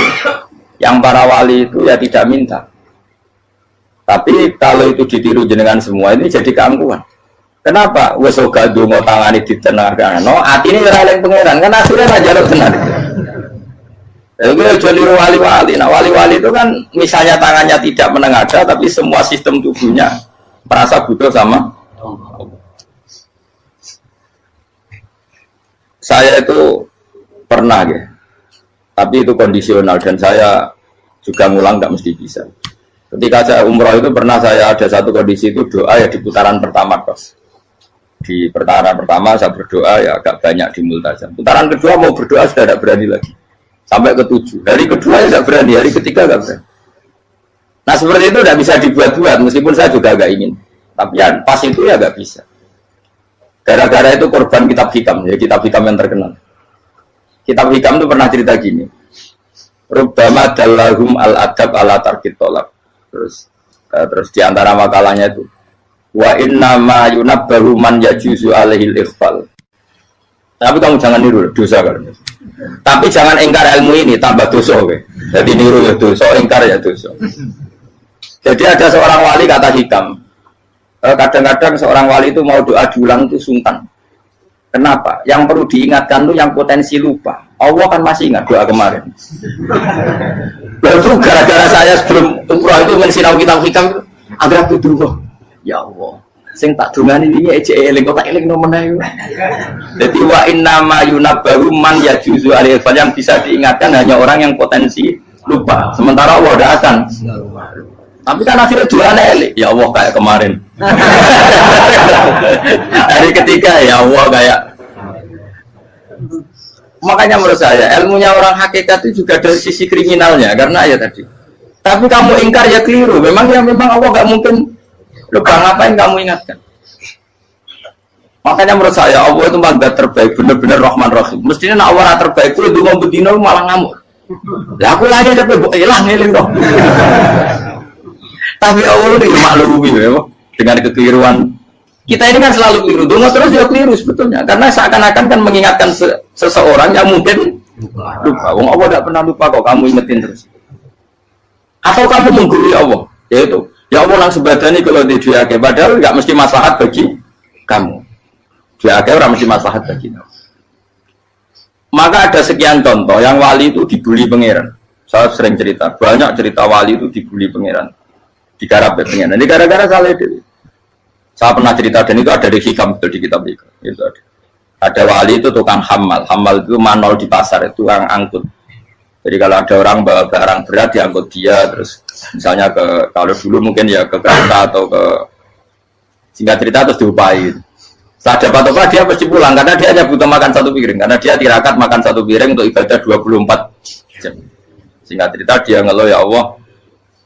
yang para wali itu ya tidak minta. Tapi kalau itu ditiru jenengan semua ini jadi keangkuhan. Kenapa? Wes oga donga tangane ditenangkan. No, atine ora eling pangeran kan akhirnya aja lo tenan. Itu jadi wali-wali. Nah, wali-wali itu kan misalnya tangannya tidak menengadah tapi semua sistem tubuhnya merasa butuh sama saya itu pernah ya. Tapi itu kondisional dan saya juga ngulang nggak mesti bisa. Ketika saya umroh itu pernah saya ada satu kondisi itu doa ya di putaran pertama kok. Di putaran pertama saya berdoa ya agak banyak di multazam. Putaran kedua mau berdoa sudah tidak berani lagi. Sampai ke-7. Hari kedua ya tidak berani, hari ketiga tidak berani. Nah seperti itu tidak bisa dibuat-buat meskipun saya juga agak ingin. Tapi ya pas itu ya nggak bisa. Gara-gara itu korban kitab hikam, ya kitab hikam yang terkenal. Kitab hikam itu pernah cerita gini. Rubbama dallahum al-adab ala tarkit tolak. Terus di antara makalahnya itu wa inna ma yunabbahu man yajuzu alaihil ikhfal. Tapi kamu jangan niru dosa kan. Tapi jangan ingkar ilmu ini tambah dosa oke. Jadi niru ya dosa, ingkar ya dosa. Jadi ada seorang wali kata hikam. Kadang-kadang seorang wali itu mau doa diulang itu sungkan. Kenapa? Yang perlu diingatkan itu yang potensi lupa. Allah kan masih ingat doa kemarin. Lalu gara-gara saya sebelum umroh itu mensinau kitab hikam agar aku dulu. Ya Allah, sing tak dungani ini aja eling kok tak eling nomor ae. Jadi wa inna ma yunabbahu man yajuzu alaihi yang bisa diingatkan hanya orang yang potensi lupa. Sementara Allah udah akan. Tapi kan akhirnya doanya eling. Ya Allah kayak kemarin. Hari ketiga ya Allah kayak. Makanya menurut saya ilmunya orang hakikat itu juga dari sisi kriminalnya karena ya tadi. Tapi kamu ingkar ya keliru. Memang Allah nggak mungkin lupa ngapain kamu ingatkan. Makanya menurut saya Allah itu mazat terbaik benar-benar Rahman Rahim. Mestinya Allah terbaik itu mau bedino malah ngamuk. Lah aku lagi tapi mbok ilang eling kok. Tapi Allah itu maklumi ya, dengan kekeliruan. Kita ini kan selalu keliru, donga terus ya keliru sebetulnya. Karena seakan-akan kan mengingatkan seseorang yang mungkin lupa. Wong Allah tidak pernah lupa kok, kamu ingetin terus. Atau kamu menggurui Allah, yaitu ya Allah langsung badani kalau di duake, padahal nggak mesti maslahat bagi kamu. Duake orang mesti maslahat bagi kamu. Maka ada sekian contoh yang wali itu dibully pangeran. Saya sering cerita, banyak cerita wali itu dibully pangeran. Digarap pengen. Ini gara-gara salah itu. Saya pernah cerita dan itu ada di hikam itu di kitab itu. Itu ada. Ada wali itu tukang hamal. Hamal itu manol di pasar itu tukang angkut. Jadi kalau ada orang bawa barang berat diangkut dia, terus misalnya ke kalau dulu mungkin ya ke kereta atau ke singkat cerita terus diupai. Saat dapat apa dia pasti pulang karena dia hanya butuh makan satu piring karena dia tirakat makan satu piring untuk ibadah 24 jam. Singkat cerita dia ngeluh ya Allah.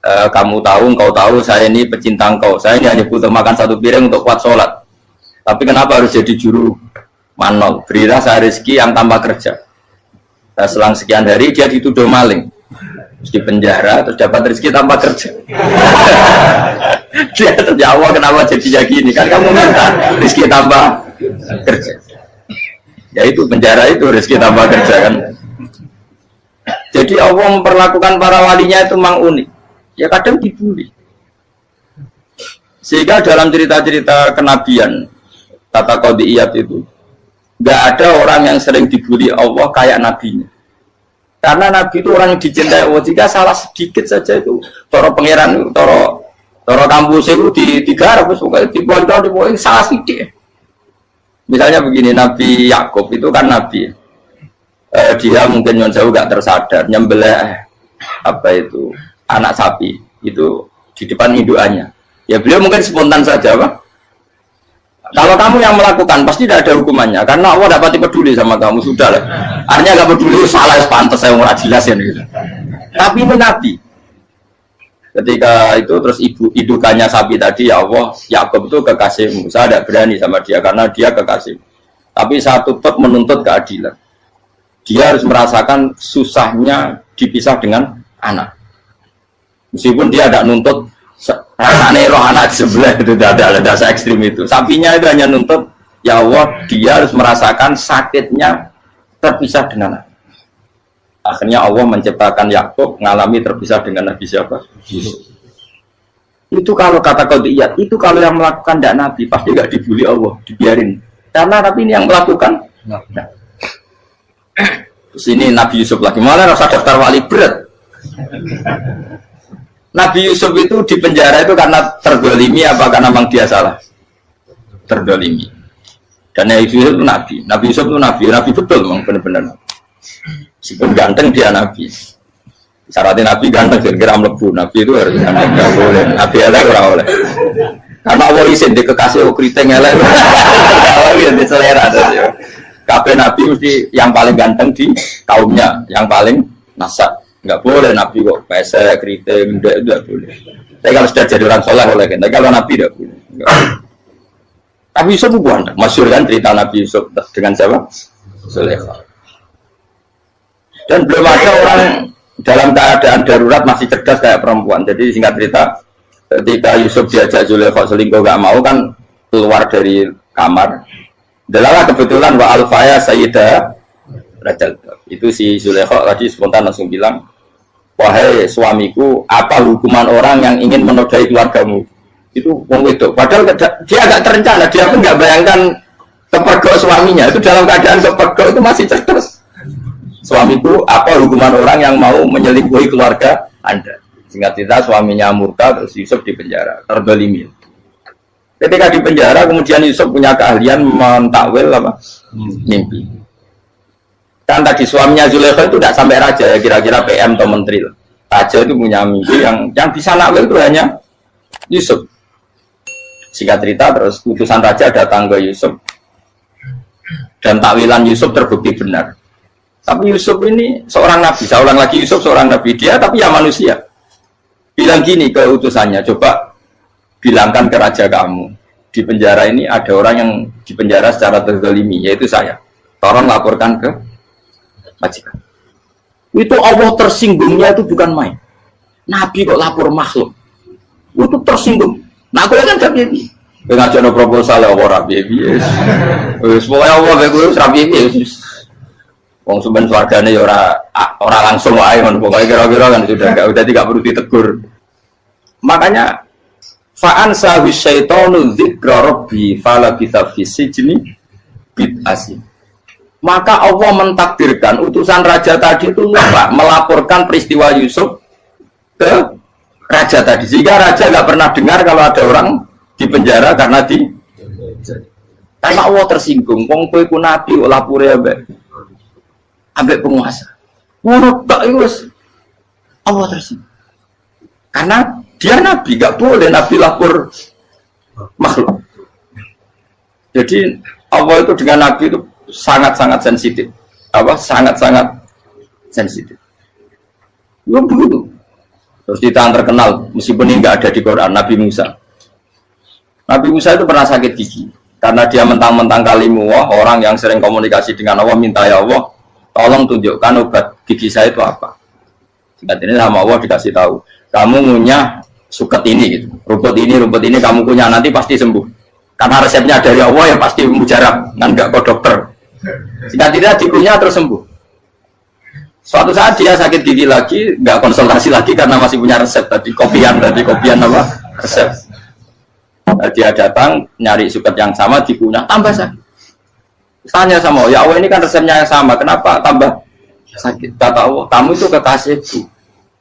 Kamu tahu, engkau tahu, saya ini pecinta engkau. Saya ini hanya butuh makan satu piring untuk kuat sholat. Tapi kenapa harus jadi juru manol? Berilah saya rezeki yang tanpa kerja. Nah, selang sekian hari dia dituduh maling, terus di penjara, terus dapat rezeki tanpa kerja. Dia terjawab kenapa jadinya gini? Kan kamu minta rezeki tanpa kerja. Ya itu penjara itu rezeki tanpa kerja kan. Jadi Allah memperlakukan para walinya itu memang unik. Ya kadang dibully. Sehingga dalam cerita-cerita kenabian kata Qadiyat itu nggak ada orang yang sering dibully Allah kayak nabinya. Karena nabi itu orang yang dicintai Allah. Jika salah sedikit saja itu toro pangeran, toro kampus itu digarap, pokoknya dibontol, salah sedikit. Misalnya begini, Nabi Yakub itu kan nabi. Dia mungkin yang jauh nggak tersadar nyembelih apa itu anak sapi itu di depan indukannya. Ya beliau mungkin spontan saja, Pak. Kalau kamu yang melakukan pasti tidak ada hukumannya karena Allah dapat peduli sama kamu sudah lah. Artinya nggak peduli salah pantas saya nggak jelas ya gitu. Tapi itu Nabi. Ketika itu terus indukannya sapi tadi ya Allah Yakub itu kekasihmu. Saya tidak berani sama dia karena dia kekasih. Tapi saya tetap menuntut keadilan. Dia harus merasakan susahnya dipisah dengan anak. Meskipun dia tidak nuntut rasanya roh anak sebelah itu tidak ada dasar ekstrim itu. Sapinya itu hanya nuntut ya Allah dia harus merasakan sakitnya terpisah dengan anak. Akhirnya Allah menciptakan Yakub mengalami terpisah dengan Nabi siapa? Yusuf. Itu kalau kata Qadiyat, itu kalau yang melakukan tidak Nabi pasti nggak dibully Allah, dibiarin. Karena Nabi ini yang melakukan. Nah. Terus ini Nabi Yusuf lagi malah rasa daftar wali berat. Nabi Yusuf itu di penjara itu karena terdolimi apa karena memang dia salah? Terdolimi. Dan Nabi Yusuf itu Nabi. Nabi Yusuf itu Nabi. Nabi betul memang benar-benar. Meskipun ganteng dia Nabi. Syaratnya Nabi ganteng kira-kira mlebu. Nabi itu harus ganteng. Gak boleh. Nabi elek ora oleh. Karena Allah isin di kekasih keriting elek. Allah yang diselera. Kabeh Nabi mesti yang paling ganteng di kaumnya. Yang paling nasab. Enggak boleh Nabi kok pesek, keriting, enggak boleh. Tapi kalau sudah jadi orang soleh boleh kan. Tapi kalau Nabi enggak boleh. Nabi Yusuf bukan. Masyhur kan cerita Nabi Yusuf dengan siapa? Zulaikha. Dan belum ada orang dalam keadaan darurat masih cerdas kayak perempuan. Jadi singkat cerita, ketika Yusuf diajak Zulaikha selingkuh enggak mau kan keluar dari kamar. Delalah kebetulan wa alfaya sayyidah Rajal. Itu si Zulaikha tadi spontan langsung bilang, wahai suamiku, apa hukuman orang yang ingin menodai keluargamu? Itu wong wedok. Padahal dia agak terencana, dia pun nggak bayangkan kepergok suaminya. Itu dalam keadaan kepergok itu masih cerdas. Suamiku, apa hukuman orang yang mau menyelingkuhi keluarga Anda? Singkat cerita suaminya murka, terus Yusuf di penjara, terdolimi. Ketika di penjara, kemudian Yusuf punya keahlian mentakwil apa? Mimpi. Kan tadi suaminya Zulaikha itu tidak sampai raja ya, kira-kira PM atau menteri. Raja itu punya mimpi yang bisa nakwil itu hanya Yusuf. Singkat cerita terus utusan raja datang ke Yusuf dan takwilan Yusuf terbukti benar. Tapi Yusuf ini seorang nabi, saya ulang lagi Yusuf seorang nabi dia tapi ya manusia. Bilang gini ke utusannya, coba bilangkan ke raja kamu di penjara ini ada orang yang di penjara secara terzalimi yaitu saya. Tolong laporkan ke majikan. Itu Allah tersinggungnya itu bukan main. Nabi kok lapor makhluk. Itu tersinggung. Nah, aku kan gak piye. Ngajak proposal ya ora piye-piye. Wis pokoke Allah mek kuwi ora piye-piye wis. Wong sampean swargane ya ora langsung wae ngono. Pokoke kira-kira kan sudah enggak perlu ditegur. Makanya fa'an sawi syaitanu dzikra rabbi fala bisa fi sijni bid'asi. Maka Allah mentakdirkan utusan raja tadi itu lupa melaporkan peristiwa Yusuf ke raja tadi. Sehingga raja nggak pernah dengar kalau ada orang di penjara karena Allah tersinggung. Wong kowe ku nabi kok lapore ambek penguasa. Ngono tok iku wis Allah tersinggung. Karena dia nabi, nggak boleh nabi lapor makhluk. Jadi Allah itu dengan nabi itu sangat-sangat sensitif. Sangat-sangat sensitif. Ya begitu. Terus kita terkenal, meskipun ini nggak ada di Quran, Nabi Musa. Nabi Musa itu pernah sakit gigi. Karena dia mentang-mentang kalimullah, orang yang sering komunikasi dengan Allah, minta ya Allah, tolong tunjukkan obat gigi saya itu apa. Singkat ini sama Allah dikasih tahu. Kamu ngunyah suket ini, gitu. Rumput ini kamu kunyah, nanti pasti sembuh. Karena resepnya dari Allah ya pasti mujarab, kan nggak ke dokter. Singkat ini dikunyah terus sembuh. Suatu saat dia sakit gigi lagi, nggak konsultasi lagi karena masih punya resep tadi kopian apa resep. Dia datang nyari suket yang sama dikunyah tambah sakit. Tanya sama Allah, ya Allah ini kan resepnya yang sama, kenapa tambah sakit? Kata Allah, kamu itu kekasihku.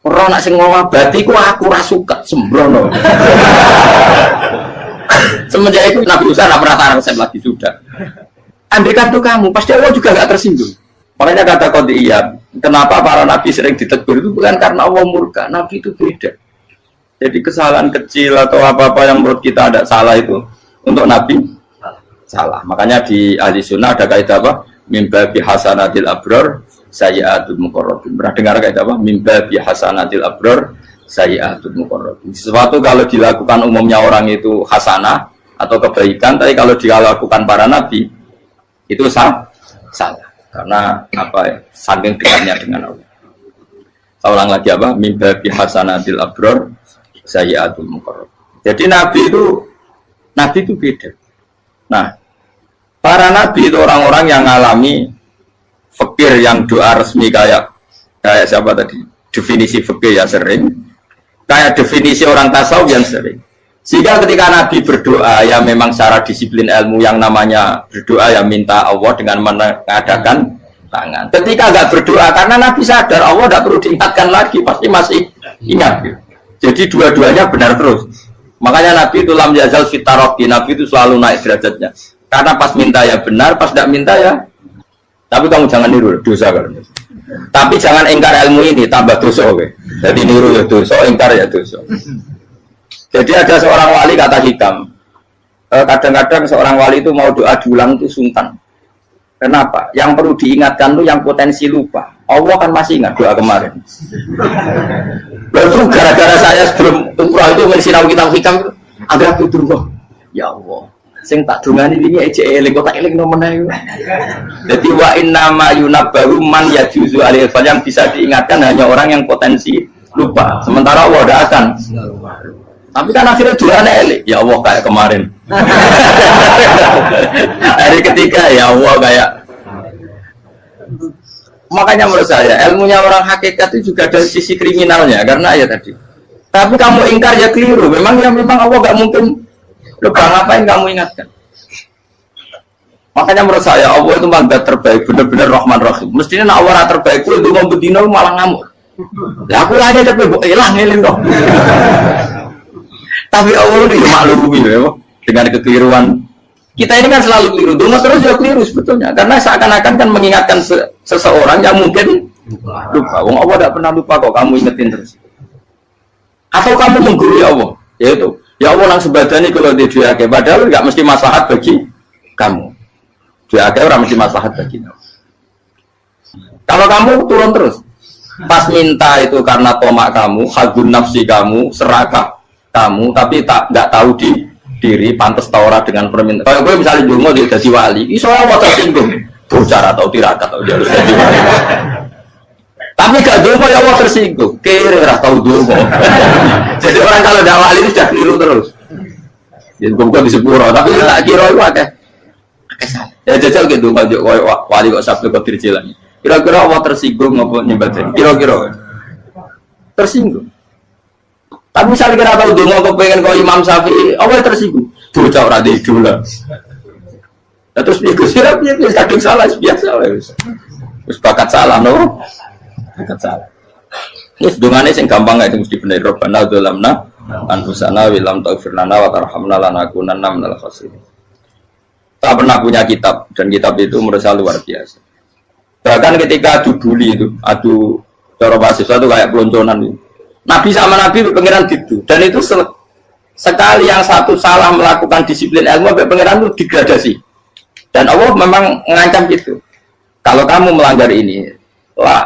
Orang nak sing ngobati ku aku ra suket sembrono. Semenjak itu Nabi Musa tidak pernah taruh resep lagi sudah. Andaikan itu kamu, pasti Allah juga nggak tersinggung. Makanya kata Qadiyat, kenapa para nabi sering ditegur itu bukan karena Allah murka, nabi itu beda. Jadi kesalahan kecil atau apa-apa yang menurut kita ada salah itu untuk nabi salah. Makanya di ahli sunnah ada kaidah apa? Mimba bihasanatil abror sayyi'atul muqarrabin. Pernah dengar kaidah apa? Mimba bihasanatil abror sayyi'atul muqarrabin. Sesuatu kalau dilakukan umumnya orang itu hasanah atau kebaikan, tapi kalau dilakukan para nabi itu salah. Karena apa ya? Saking dekatnya dengan Allah. Saya ulang lagi apa? Mimba bihasanatil abror sayyi'atul muqarrabin. Jadi nabi itu beda. Nah, para nabi itu orang-orang yang mengalami fikir yang doa resmi kayak siapa tadi? Definisi fikir yang sering. Kayak definisi orang tasawuf yang sering. Sehingga ketika Nabi berdoa, ya memang secara disiplin ilmu yang namanya berdoa, ya minta Allah dengan mengadakan tangan. Ketika nggak berdoa, karena Nabi sadar Allah tidak perlu diingatkan lagi, pasti masih ingat. Jadi dua-duanya benar terus. Makanya Nabi itu lam yazal fitaroki, Nabi itu selalu naik derajatnya. Karena pas minta ya benar, pas tidak minta ya. Tapi kamu jangan niru dosa kan. Tapi jangan ingkar ilmu ini, tambah dosa. Jadi niru ya dosa, ingkar ya dosa. Jadi ada seorang wali kata Hikam, kadang-kadang seorang wali itu mau doa diulang itu sungkan. Kenapa? Yang perlu diingatkan itu yang potensi lupa. Allah kan masih ingat doa kemarin. Lalu gara-gara saya sebelum umrah itu mensinau kitab Hikam itu, agak putus kok. Ya Allah, sing tak dungani ini aja eling kok tak eling nomene. Jadi wa inna ma yunabbaru man yajuzu alil yang bisa diingatkan hanya orang yang potensi lupa. Sementara Allah tidak akan. Tapi kan akhirnya doanya elik, ya Allah kayak kemarin. Hari ketiga ya Allah kayak. Makanya menurut saya ilmunya orang hakikat itu juga ada sisi kriminalnya karena ya tadi. Tapi kamu ingkar ya keliru. Memang Allah nggak mungkin lupa, ngapain kamu ingatkan. Makanya menurut saya Allah itu mazat terbaik, benar-benar Rahman Rahim. Mestinya Allah terbaik itu mau bedino malah ngamuk. Ya aku aja tapi hilang dong. Tapi Allah itu maklumi ya, dengan kekeliruan. Kita ini kan selalu keliru, dulu terus ya keliru sebetulnya. Karena seakan-akan kan mengingatkan seseorang yang mungkin lupa. Wong Allah tidak pernah lupa kok, kamu ingetin terus. Atau kamu menggurui Allah, yaitu ya Allah langsung badani kalau di diake, padahal nggak mesti maslahat bagi kamu. Diake orang mesti maslahat bagi kamu. Kalau kamu turun terus, pas minta itu karena tomak kamu, hadun nafsi kamu, serakah kamu, tapi nggak tahu diri pantas taura dengan permintaan. Kalau gue misalnya dungo dia jadi wali, iso Allah tersinggung, bocor atau tirakat atau dia harus jadi wali. Tapi gak dongo ya Allah tersinggung. Kira ora tau dongo. Jadi orang kalau dakwah ini sudah keliru terus. Jadi gue di sepuro, tapi tak kira itu akeh. Ya jajal gitu kalau wali kok sabtu kok dirjilan. Kira-kira Allah tersinggung ngapa nyembah? Kira-kira tersinggung. Tapi misalnya kira tahu dongo kok pengen kau Imam Syafi'i, Allah tersinggung. Bocah ora di dola. Nah, terus dia kadang salah biasa wes. Terus bakat salah no. Bakat salah. Ini dongane sing gampang itu mesti bener. Rabbana dzalamna anfusana wa lam taghfir lana wa tarhamna lanakunanna minal khasirin. Tak pernah punya kitab dan kitab itu menurut saya luar biasa. Bahkan ketika adu bully itu, adu cara mahasiswa itu kayak pelonconan itu. Nabi sama Nabi pengiran gitu dan itu sekali yang satu salah melakukan disiplin ilmu sampai pengiran itu degradasi. Dan Allah memang mengancam gitu. Kalau kamu melanggar ini, la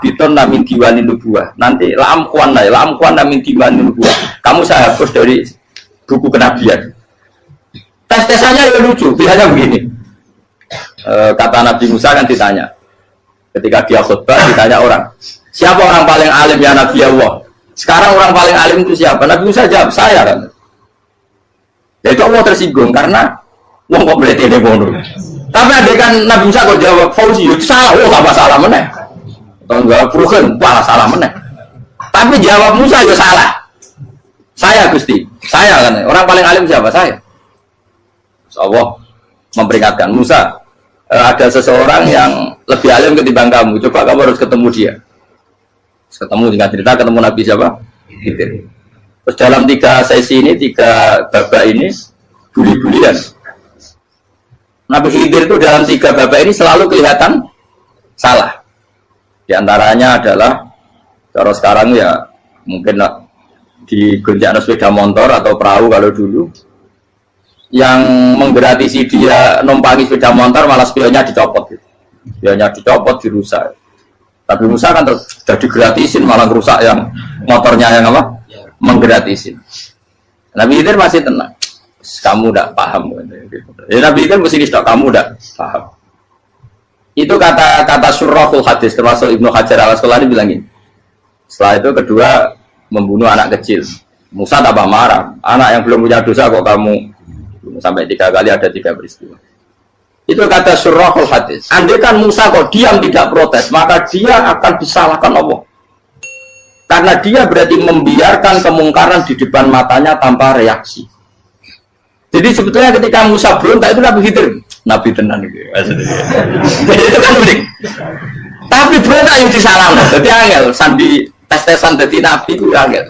biton namin diwani nubuah. Nanti la amkuan namin diwani nubuah. Kamu saya hapus dari buku kenabian. Tes-tesannya ya lucu, biasanya begini. Kata Nabi Musa kan ditanya. Ketika dia khutbah ditanya orang, siapa orang paling alim ya Nabi Allah? Sekarang orang paling alim itu siapa? Nabi Musa jawab, saya kan. Ya itu Allah tersinggung karena wong kok boleh telepon. Tapi ada kan Nabi Musa kok jawab Fauzi itu salah, gak masalah meneh. Atau enggak Prugen, malah salah meneh. Tapi jawab Musa ya salah. Saya Gusti, saya kan. Orang paling alim siapa? Saya. Allah memperingatkan Musa, ada seseorang yang lebih alim ketimbang kamu. Coba kamu harus ketemu dia. Ketemu dengan cerita ketemu Nabi siapa? Khidir. Terus dalam 3 sesi ini, 3 babak ini buli-bulian. Nabi Khidir itu dalam 3 babak ini selalu kelihatan salah. Di antaranya adalah cara sekarang ya mungkin di gonjak sepeda motor atau perahu kalau dulu yang menggratisi dia numpangi sepeda motor malah spionnya dicopot gitu. Spionnya dicopot, dirusak. Tapi Musa kan sudah digratisin malah rusak yang motornya yang apa? Menggratisin. Nabi Khidir masih tenang. Kamu tidak paham. Ya, Nabi Khidir mesti tidak kamu tidak paham. Itu kata surahul hadis termasuk Ibnu Hajar al-Asqalani bilang ini. Setelah itu kedua membunuh anak kecil. Musa tambah marah. Anak yang belum punya dosa kok kamu sampai 3 kali ada 3 peristiwa. Itu kata surahul hadis. Andai kan Musa kok diam tidak protes, maka dia akan disalahkan Allah. Karena dia berarti membiarkan kemungkaran di depan matanya tanpa reaksi. Jadi sebetulnya ketika Musa berontak itu Nabi Khidir, Nabi tenan gitu. Jadi itu kan unik. Tapi berontak yang disalahkan. Jadi angel, sandi tes-tesan jadi Nabi itu angel.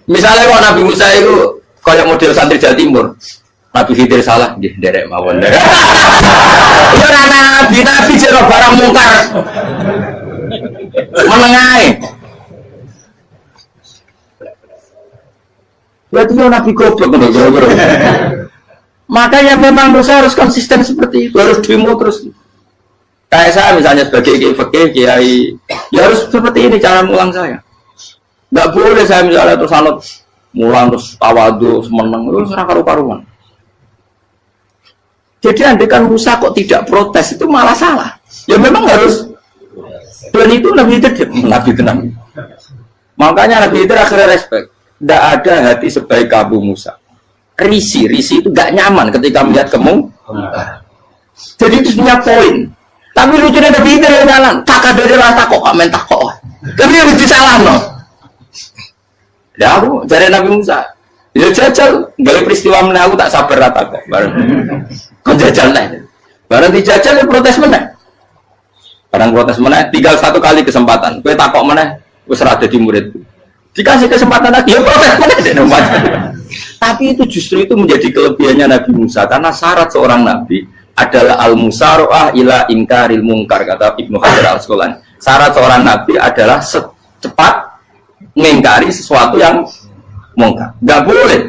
Misalnya kalau Nabi Musa itu kayak model santri Jawa Timur. Nabi Khidir salah, derek mawon. Ya Nabi jero barang mungkar. Menengae. Berarti ya Nabi goblok ngono. Makanya memang Musa harus konsisten seperti itu, harus demo terus. Kayak saya misalnya sebagai kiai, ya harus seperti ini cara mulang saya. Enggak boleh saya misalnya terus anut mulang terus tawadu, meneng terus ora karu-karuan. Jadi andekan Musa kok tidak protes itu malah salah. Ya memang harus. Dan itu Nabi tenang. Makanya Nabi itu akhirnya respect. Tidak ada hati sebaik Abu Musa. Risi itu gak nyaman ketika melihat kemung. Jadi itu punya poin. Tapi lucunya Nabi itu yang jalan. Tak ada rasa kok komen tak kok. Tapi harus disalah no. Ya aku dari Nabi Musa. Ya jajal, dari peristiwa meneh aku tak sabar rata kok. Kon jajal nih. Barang dijajal ya protes meneh. Barang protes meneh, tinggal 1 kali kesempatan. Kowe takok meneh, wis ora dadi muridku. Dikasih kesempatan lagi, ya protes meneh dek nomor. Tapi itu justru itu menjadi kelebihannya Nabi Musa karena syarat seorang nabi adalah al-musara'ah ila inkaril munkar kata Ibnu Hajar al-Asqalani. Syarat seorang nabi adalah secepat mengingkari sesuatu yang mungkar. Enggak boleh.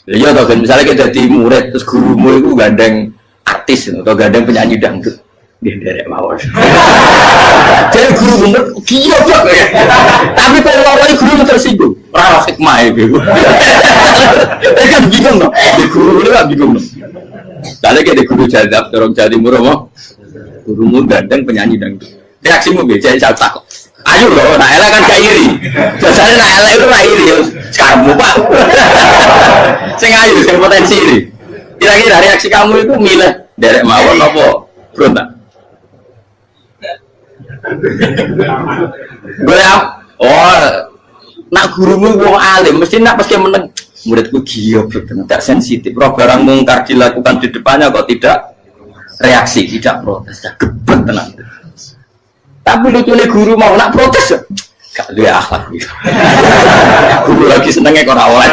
Ya toh kan misalnya kita jadi murid terus gurumu itu gandeng artis atau gandeng penyanyi dangdut. Dia derek mawon. Jadi guru bener gila banget ya. Tapi kalau awalnya guru tersinggung, ora hikmah itu. Kan bingung loh. Di guru itu kan bingung loh. Kalau kayak di guru jadab, orang Jawa Timur apa? Gurumu gandeng penyanyi dangdut. Reaksimu biasa saya tak. Ayo loh, nak elek kan gak iri. Biasanya nak elek itu nak iri. Kamu pak. Sing ayu, sing potensi iri. Kira-kira reaksi kamu itu milih derek mawon apa berontak? Nak gurumu wong alim, mesti nak pasti meneng. Muridku giyo, tidak sensitif. Roh barang mungkar dilakukan di depannya kok tidak reaksi, tidak protes, gebet tenang. Tapi lucunya guru mau nak protes, gak luwe akhlak. Guru lagi senengnya kok oleh.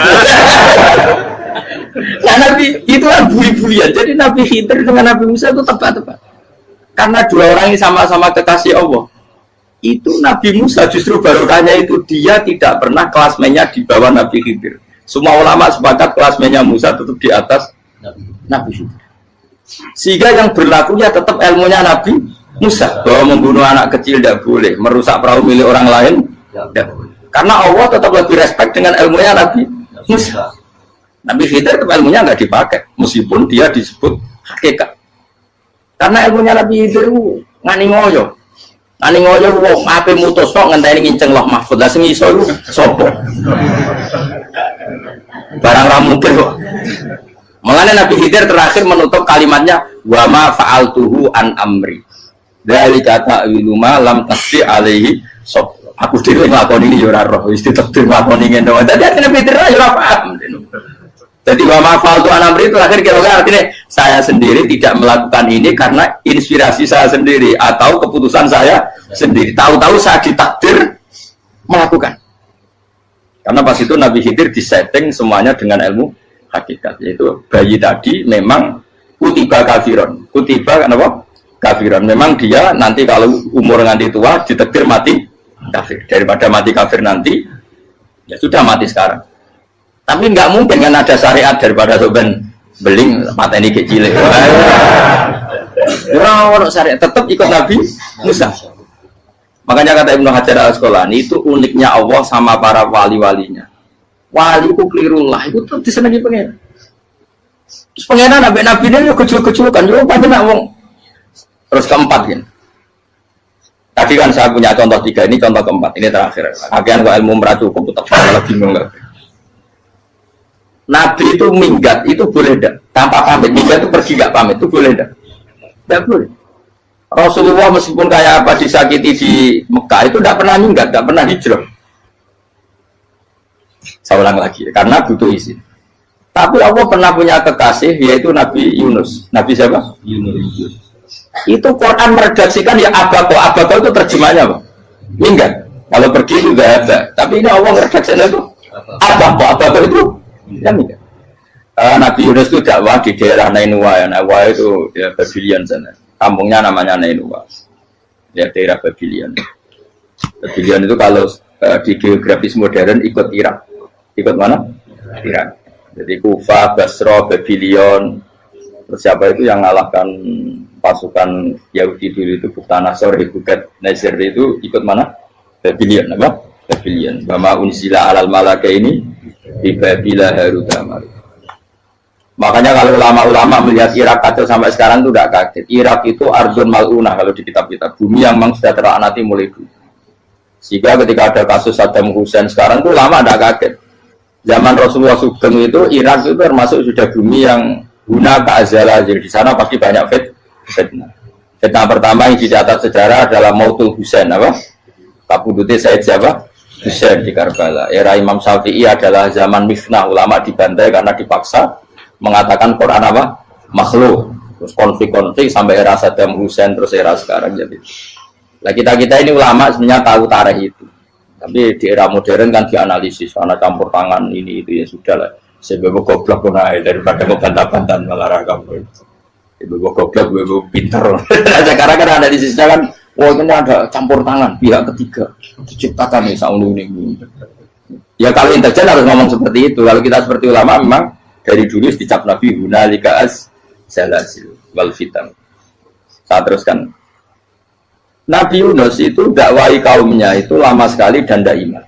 Nah Nabi itu kan buli-bulian. Jadi Nabi Khidir dengan Nabi Musa itu tepat-tepat. Karena dua orang ini sama-sama kekasih Allah. Itu Nabi Musa justru barokahnya itu dia tidak pernah kelasmennya di bawah Nabi Khidir. Semua ulama sepakat kelasmennya Musa tetap di atas Nabi Khidir. Sehingga yang berlakunya tetap ilmunya Nabi Musa, bahwa membunuh anak kecil tidak boleh, merusak perahu milik orang lain tidak boleh. Karena Allah tetap lebih respect dengan ilmunya Nabi Musa. Nabi Khidir tetap ilmunya nggak dipakai, meskipun dia disebut hakikat. Karena ilmunya Nabi Khidir ngani ngoyo, wong ape mutus kok ngenteni nginceng loh mahfud, lah sing iso iku sapa? Barang ra mungkin kok. Makanya Nabi Khidir terakhir menutup kalimatnya wa ma fa'altuhu an amri. Dari kata ilmu lam tasdi alaihi sob. Aku dhewe nglakoni iki ya ora roh, wis ditakdir nglakoni ngene wae. Dadi Nabi Khidir ora paham. Jadi wa ma fa'altu an amri itu akhir kira-kira artinya saya sendiri tidak melakukan ini karena inspirasi saya sendiri atau keputusan saya sendiri. Tahu-tahu saya ditakdir melakukan. Karena pas itu Nabi Khidir disetting semuanya dengan ilmu hakikat, yaitu bayi tadi memang kutiba kafiron, kutiba kenapa? Kafiron. Memang dia nanti kalau umur nganti tua ditakdir mati kafir. Daripada mati kafir nanti, ya sudah mati sekarang. Tapi nggak mungkin kan ada syariat daripada soben beling mata ini kecil. Orang syariat tetap ikut Nabi Musa. Makanya kata Ibnu Hajar Al-Asqalani itu uniknya Allah sama para wali-walinya. Wali itu kelirullah, itu tetap disenangi pengen. Terus pengenan nabi-nabi ini kecil-kecil kan, juga pasti nak wong. Terus keempat kan. Tadi kan saya punya contoh 3, ini contoh keempat, ini terakhir. Akhirnya kok ilmu merah cukup, tetap malah bingung nggak. Nabi itu minggat, itu boleh tidak? Tanpa pamit, minggat itu pergi nggak pamit, itu boleh tidak? Tidak boleh. Rasulullah meskipun kayak apa disakiti di Mekah itu tidak pernah minggat, tidak pernah hijrah. Saya ulang lagi, karena butuh izin. Tapi Allah pernah punya kekasih, yaitu Nabi Yunus. Nabi siapa? Yunus. Itu Quran meredaksikan ya abako itu terjemahnya apa? Minggat. Kalau pergi itu tidak ada. Tapi ini Allah meredaksikan itu abako itu ya minggat. Nabi Yunus itu dakwah di daerah Nainua. Nainua itu ya Babylon sana. Kampungnya namanya Nainua. Ya daerah Babylon. Babylon itu kalau di geografis modern ikut Irak. Ikut mana? Irak. Jadi Kufa, Basra, Babylon. Terus siapa itu yang mengalahkan pasukan Yahudi dulu itu Buktanasor, Bukat Nasir itu ikut mana? Babylon, apa? Babylon. Bama unsila alal malaka ini di Babila Harutama. Makanya kalau ulama-ulama melihat Irak kacau sampai sekarang itu tidak kaget. Irak itu ardun mal'unah kalau di kitab-kitab. Bumi yang memang sudah terlaknati mulai dulu. Sehingga ketika ada kasus Saddam Hussein sekarang itu ulama tidak kaget. Zaman Rasulullah Sugeng itu Irak itu termasuk sudah bumi yang guna keazalah. Jadi di sana pasti banyak fitnah. Fitnah pertama yang dicatat sejarah adalah Mautul Husain, apa? Kabudutnya Said siapa? Husain di Karbala. Era Imam Syafi'i adalah zaman mifnah, ulama dibantai karena dipaksa mengatakan Quran apa? Makhluk. Terus konflik-konflik sampai era Saddam Hussein terus era sekarang jadi. Nah kita ini ulama sebenarnya tahu tarikh itu. Tapi di era modern kan dianalisis karena campur tangan ini itu ya sudah lah. Sebab goblok pun daripada ngebantah-bantah malah ragam. Ibu goblok, ibu pintar. Sekarang kan analisisnya kan, wah ini ada campur tangan pihak ketiga diciptakan nih saunu ini. Ya kalau intelijen harus ngomong seperti itu. Kalau kita seperti ulama memang dari dulu dicap Nabi hunalika az-zalazil wal fitan. Saya teruskan. Nabi Yunus itu dakwai kaumnya itu lama sekali dan tidak iman.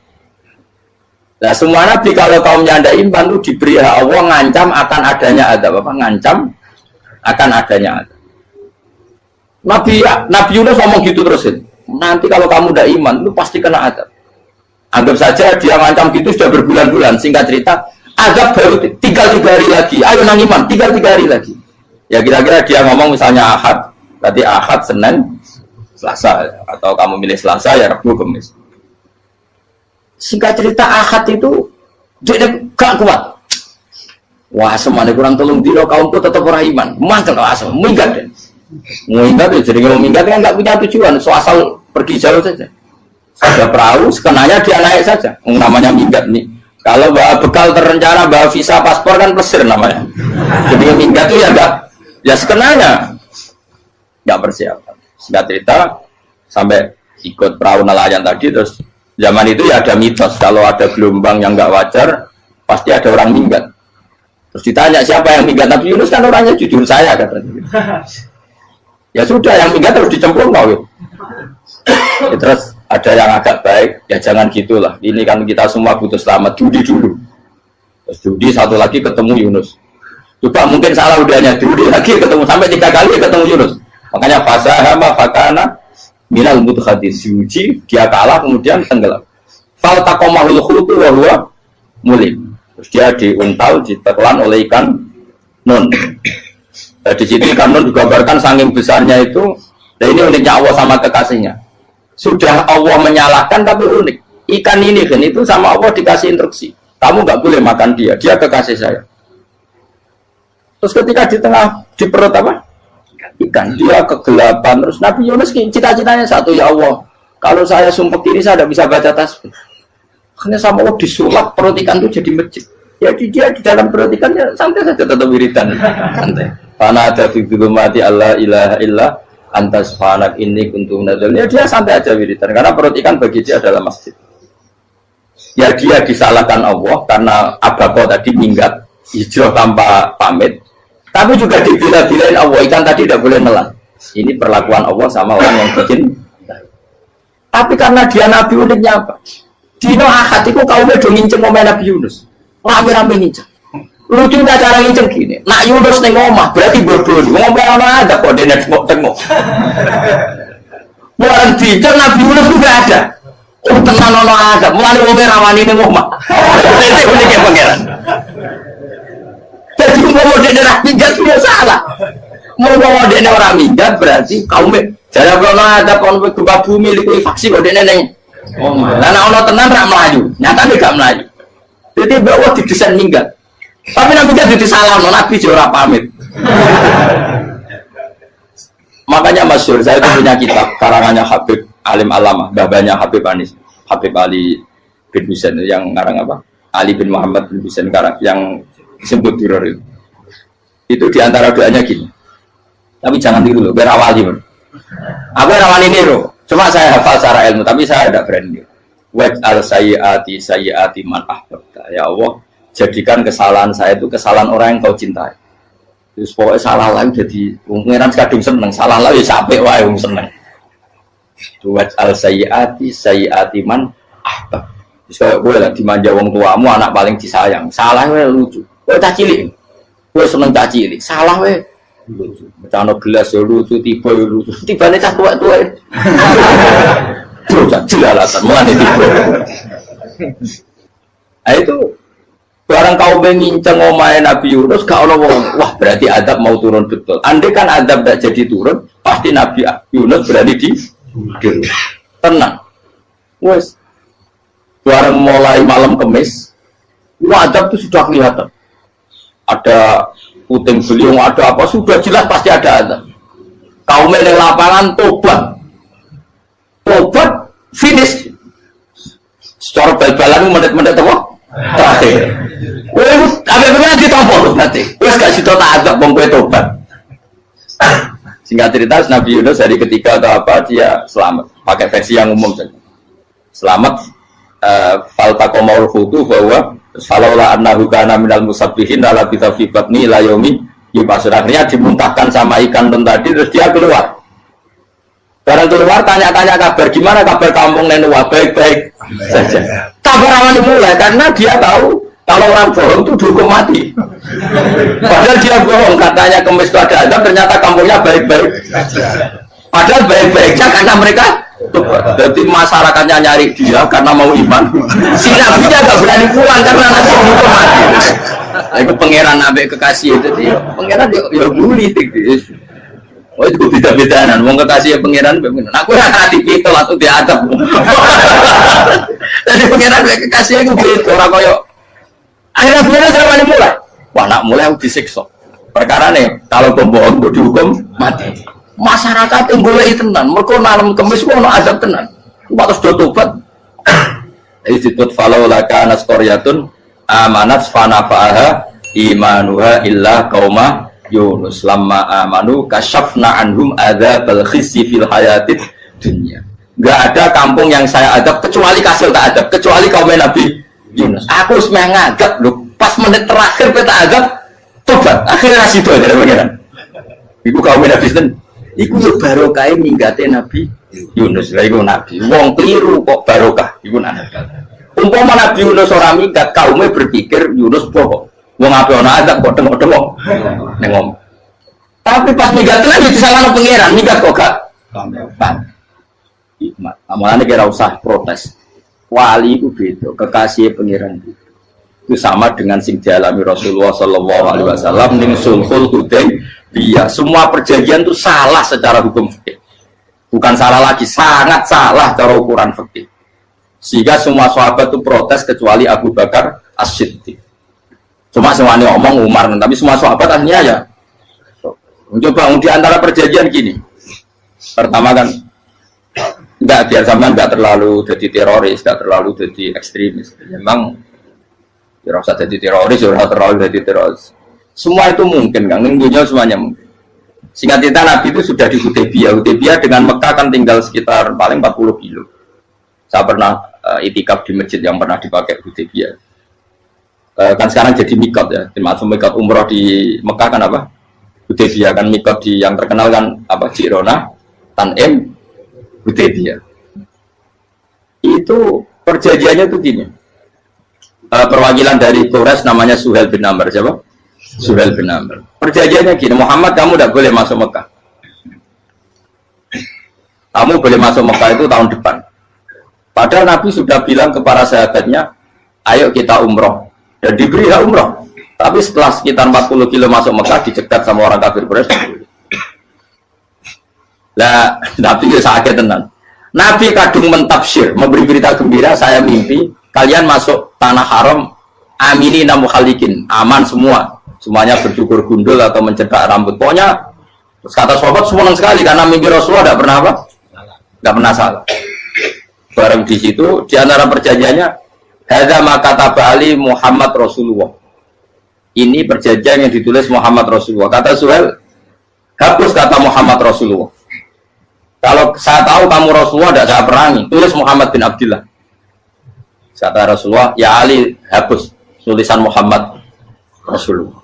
Nah semua nabi kalau kaumnya tidak iman itu diberi hak Allah ngancam akan adanya adab apa? Ngancam akan adanya adab. Nabi Yunus ngomong gitu terusin. nanti kalau kamu tidak iman, lu pasti kena azab. Anggap saja dia ngancam gitu sudah berbulan-bulan. Singkat cerita, azab baru tinggal 3 hari lagi. Ayo nang iman, tinggal 3 hari lagi. Ya kira-kira dia ngomong misalnya Ahad, tadi Ahad, Senin, Selasa, atau kamu milih Selasa ya Rabu, Kamis. Singkat cerita Ahad itu dia gak kuat. Wah, semuanya kurang tolong diro kaumku tetap orang iman. Mantel asal, minggat deh. Minggat ya, jadi kalau minggat kan nggak punya tujuan, so asal pergi jauh saja. Ada perahu, sekenanya dia naik saja. Namanya minggat nih. Kalau bawa bekal terencana, bawa visa, paspor kan plesir namanya. Jadi minggat itu ya enggak, ya sekenanya nggak persiapan. Singkat cerita sampai ikut perahu nelayan tadi, terus zaman itu ya ada mitos kalau ada gelombang yang nggak wajar, pasti ada orang minggat. Terus ditanya siapa yang minggat, Nabi Yunus kan orangnya jujur saya katanya. Ya sudah, yang minggat terus dicemplung mau. Ya, terus ada yang agak baik, ya jangan gitulah. Ini kan kita semua butuh selamat, judi dulu. Terus judi satu lagi ketemu Yunus. Coba mungkin salah udahnya, judi lagi ketemu sampai 3 kali ketemu Yunus. Makanya fasahama fakana minal mudkhadis, diuji, dia kalah kemudian tenggelam. Fal taqamahul khutu wa huwa mulim. Terus dia diuntal, ditelan oleh ikan nun. Di situ ikan nun digambarkan saking besarnya itu. Dan ini uniknya Allah sama kekasihnya. Sudah Allah menyalahkan tapi unik. Ikan ini kan itu sama Allah dikasih instruksi. Kamu nggak boleh makan dia. Dia kekasih saya. Terus ketika di tengah di perut apa? Ikan. Dia kegelapan. Terus Nabi Yunus cita-citanya satu, ya Allah. Kalau saya sumpah kiri saya tidak bisa baca tasbih. Karena sama Allah disulap perut ikan itu jadi masjid. Jadi dia di dalam perut ikannya santai saja tetap wiridan. Santai. Karena ada figur mati Allah ilaha illa antas fanak ini kuntum nadal. Ya dia santai aja wiridan karena perut ikan bagi dia adalah masjid. Ya dia disalahkan Allah karena abako tadi minggat hijrah tanpa pamit. Tapi juga dibela-belain Allah, ikan tadi tidak boleh nelan. Ini perlakuan Allah sama orang yang bikin. Tapi karena dia Nabi uniknya apa? Dino Ahad itu kaumnya udah nginceng ngomong Nabi Yunus. Rame-rame nginceng. Lucunya cara nginceng gini. Nak Yunus ning omah berarti bodoh. Ngomong ana ada kok dene tengok. Mulai bincang Nabi Yunus juga ada. Oh tenan ono ada. Mulai wong rawani ning omah. Itu uniknya pangeran. Jadi mau dene ra minggat tidak salah. Mau dene ora minggat berarti kaumnya jare ana ada kon gempa bumi liku faksi kok dene ning omah. Lah nek ono tenan ra mlayu. Nyatane gak mlayu. Jadi bahwa didesain minggat. Tapi Nabi kan disalah, Nabi ora pamit. Makanya masyhur, saya itu punya kitab karangannya Habib Alim Alamah, babanya Habib Anis, Habib Ali bin Husain yang ngarang apa? Ali bin Muhammad bin Husain karang yang disebut Duror itu. Itu diantara doanya gini. Tapi jangan tiru loh, biar awali. Aku rawani niru. Cuma saya hafal secara ilmu, tapi saya tidak berani. Waj'al sayyiati man ahbabta. Ya Allah, jadikan kesalahan saya itu kesalahan orang yang kau cintai. Terus pokoknya salah lagi jadi pengiran kadung seneng, salah lagi sampai wae wong seneng. Waj'al sayyiati man ahbab. Terus kayak gue lah dimanja wong tuamu, anak paling disayang. Salah wae lucu. Kowe tak cilik. Kowe seneng tak cilik. Salah wae lucu. Becano gelas ya lucu, tiba ya lucu. Tibane cah tuwek-tuwek. Terus jelalatan mulai tiba. Nah itu barang kau menginceng omahe Nabi Yunus gak ono wong. Wah, berarti adab mau turun betul. Andai kan adab tidak jadi turun, pasti Nabi Yunus berarti di tenang. Wes. Barang mulai malam Kamis, adab itu sudah kelihatan. Ada puting beliung, ada apa sudah jelas pasti ada adab. Kaum yang lapangan tobat finish. Secara bal-balan menit-menit apa? Terakhir. Apa benar ditompo nanti? Wes gak sido tak adab wong kowe tobat. Singkat cerita Nabi Yunus hari ketiga atau apa dia selamat. Pakai versi yang umum saja. Selamat faltaqamaul hutu bahwa falaula annahu kana minal musabbihin la bi fi la yaumi yub'ats. Akhirnya dimuntahkan sama ikan tadi terus dia keluar. Barang keluar tanya-tanya kabar gimana kabar kampung Nenua baik-baik saja. Kabar awal dimulai karena dia tahu kalau orang bohong itu dihukum mati. Padahal dia bohong katanya Kemis itu ada azab ternyata kampungnya baik-baik. Padahal baik-baiknya karena mereka Jadi masyarakatnya nyari dia karena mau iman. Si nabinya nggak berani pulang karena nanti hukum mati. Itu pangeran nabi kekasih itu dia. Pangeran dia bully gitu. Oh itu beda-bedaan. Mau kekasih pangeran, aku yang hati itu langsung diadab. Jadi pangeran kekasih itu gitu. Orang koyo. Akhirnya pangeran sama mulai. Wah nak mulai aku disiksa. Perkara nih kalau pembohong itu dihukum mati. Masyarakat yang boleh tenan. Mereka malam kemis mau azab tenan. Waktu sudah tobat. Jadi disebut falau laka naskoryatun amanat fanafa'aha imanuha illa qauma Yunus lamma amanu kasyafna anhum adzabal khizyi fil hayatid dunya. Enggak ada kampung yang saya adab kecuali kasih tak adab, kecuali kaum Nabi Yunus. Aku semua ngadab loh. Pas menit terakhir kita adab tobat. Akhirnya situ ada pengiran. Iku kaum Nabi Yunus. Iku yo barokah ninggate Nabi Yunus. Lah iku Nabi. Wong keliru kok barokah. Iku Nabi. Umpama Nabi Yunus ora minggat, kaumnya berpikir Yunus bohong. Wong ape ana adab kok tengok-tengok ning ngomong. Tapi pas minggat tenan iki salahno pangeran, minggat kok gak paham. Hikmat. Amalane kira usah protes. Wali itu beda, kekasih pangeran itu sama dengan sing dialami Rasulullah sallallahu alaihi wasallam ning Sulhul Hudaybiyah. Semua perjanjian itu salah secara hukum fikih. Bukan salah lagi, sangat salah cara ukuran fikih. Sehingga semua sahabat itu protes kecuali Abu Bakar As-Siddiq. Cuma semuanya ngomong Umar, tapi semua sahabat akhirnya ya mencoba di antara perjanjian gini. Pertama kan enggak biar sampean enggak terlalu jadi teroris, enggak terlalu jadi ekstremis. Memang ya usah jadi teroris, ora terlalu jadi teroris. Semua itu mungkin kan, dunia semuanya mungkin. Singkat cerita Nabi itu sudah di Hudaybiyah. Hudaybiyah dengan Mekah kan tinggal sekitar paling 40 kilo. Saya pernah itikaf di masjid yang pernah dipakai Hudaybiyah. Kan sekarang jadi mikot ya, termasuk mikot umroh di Mekah kan apa? Hudaybiyah kan mikot di yang terkenal kan apa? Jirona, Tanim, Hudaybiyah. Itu perjanjiannya tuh gini. Perwakilan dari Quraisy namanya Suhail bin Amr, siapa? Suhail bin Amr. Perjanjiannya gini, Muhammad kamu tidak boleh masuk Mekah. Kamu boleh masuk Mekah itu tahun depan. Padahal Nabi sudah bilang kepada sahabatnya, ayo kita umroh. Dan diberi hak umroh. Tapi setelah sekitar 40 kilo masuk Mekah dicegat sama orang kafir Quraisy. Lah, Nabi itu sakit tenan. Nabi kadung mentafsir, memberi berita gembira, saya mimpi kalian masuk tanah haram aminina mukhalikin, aman semua. Semuanya bercukur gundul atau mencetak rambut. Pokoknya kata sahabat senang sekali karena mimpi Rasulullah tidak pernah apa? Tidak pernah salah. Bareng di situ di antara perjanjiannya hadza ma kataba ali Muhammad Rasulullah. Ini perjanjian yang ditulis Muhammad Rasulullah. Kata Suhail, hapus kata Muhammad Rasulullah. Kalau saya tahu kamu Rasulullah tidak saya perangi, tulis Muhammad bin Abdullah. Kata Rasulullah, ya Ali hapus tulisan Muhammad Rasulullah.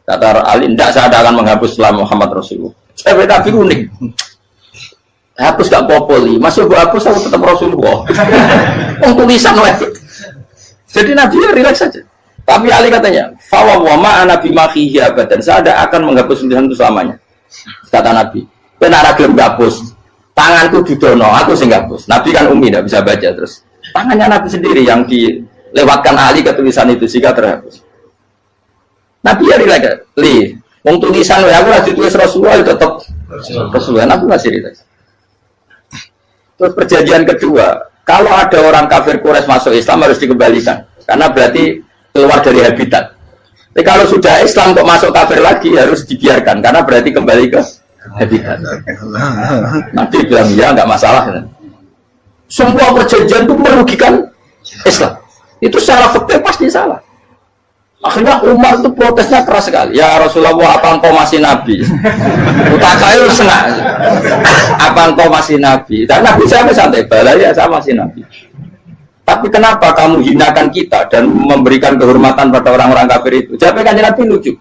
Kata Ali, tidak saya akan menghapus setelah Muhammad Rasulullah. Tapi unik. Hapus gak popoli, masih gue hapus aku tetap Rasulullah. Tulisan wajib. Jadi Nabi ya relax saja. Tapi Ali katanya, fawwama ana bimakhihi abadan. Saya tidak akan menghapus tulisan itu selamanya. Kata Nabi, benar gelem hapus. Tanganku didono, aku sing hapus. Nabi kan umi tidak bisa baca terus. Tangannya Nabi sendiri yang dilewatkan Ali ke tulisan itu sehingga terhapus. Nabi ya relax. Wong tulisan aku lagi tulis Rasulullah tetap Rasulullah. Nabi masih relax. Terus perjanjian kedua, kalau ada orang kafir Quraisy masuk Islam harus dikembalikan, karena berarti keluar dari habitat. Tapi kalau sudah Islam kok masuk kafir lagi harus dibiarkan, karena berarti kembali ke habitat. Nanti bilang ya nggak masalah. Semua perjanjian itu merugikan Islam. Itu secara fakta pasti salah. Akhirnya Umar itu protesnya keras sekali. Ya Rasulullah, apa engkau masih nabi? Utakail senang. Apa engkau masih nabi? Dan Nabi saya santai, balai ya saya masih nabi. Tapi kenapa kamu hinakan kita dan memberikan kehormatan pada orang-orang kafir itu? Jawabnya kan Nabi lucu.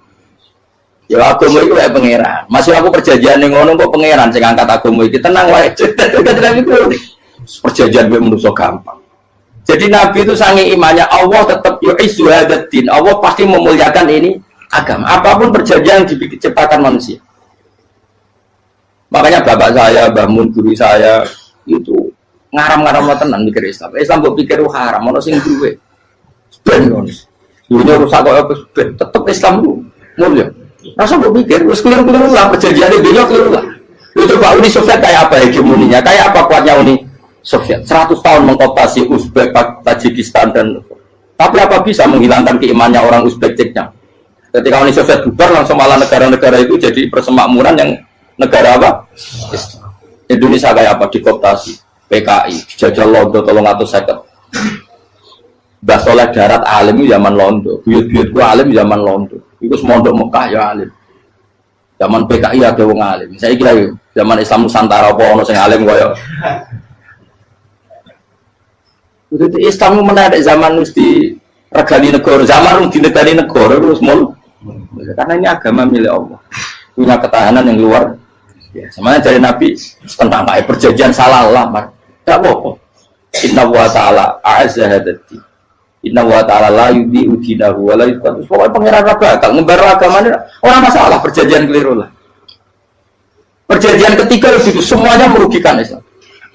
Ya agama itu kayak pangeran. Masih aku perjanjian yang ngono kok pangeran sing angkat agama iki tenang wae. Perjanjian gue manusia gampang. Jadi Nabi itu sangi imannya Allah tetap yu'izzu hadzal-din. Allah pasti memuliakan ini agama. Apapun perjanjian yang diciptakan manusia. Makanya bapak saya, Mbah Mun, guru saya itu ngaram-ngaram tenan mikir Islam. Islam mbok pikir haram, ono sing duwe. Ben ngono. Dunya rusak kok ben tetep Islam lu mulia. Rasa mbok pikir wis keliru-keliru lah perjanjiane dunya keliru lah. Lu coba Uni Soviet kayak apa hegemoninya? Kayak apa kuatnya Uni Soviet? 100 tahun mengokupasi Uzbek, Tajikistan dan tapi apa bisa menghilangkan keimannya orang Uzbek Ceknya? Ketika Uni Soviet bubar langsung malah negara-negara itu jadi persemakmuran yang negara apa? Indonesia kayak apa? Dikooptasi PKI, dijajah Londo tolong atau seket. Mbah Soleh darat alim zaman Londo, buyut-buyutku alim zaman Londo. Itu semondok Mekah ya alim. Zaman PKI ada wong alim. Saya kira zaman Islam Nusantara apa ono sing alim koyo. Itu Islam menarik zaman mesti regani negara, zaman di negara terus mulu. Karena ini agama milik Allah, punya ketahanan yang luar. Ya, semuanya dari Nabi tentang kayak perjanjian salah lamar. Tak apa. Inna wa ta'ala a'azza hadati. Inna wa ta'ala la yudhi udinahu wa la yudhi. Pokoknya pengiran bakal ngebaru agamanya orang masalah perjanjian keliru lah. Perjanjian ketiga itu semuanya merugikan Islam.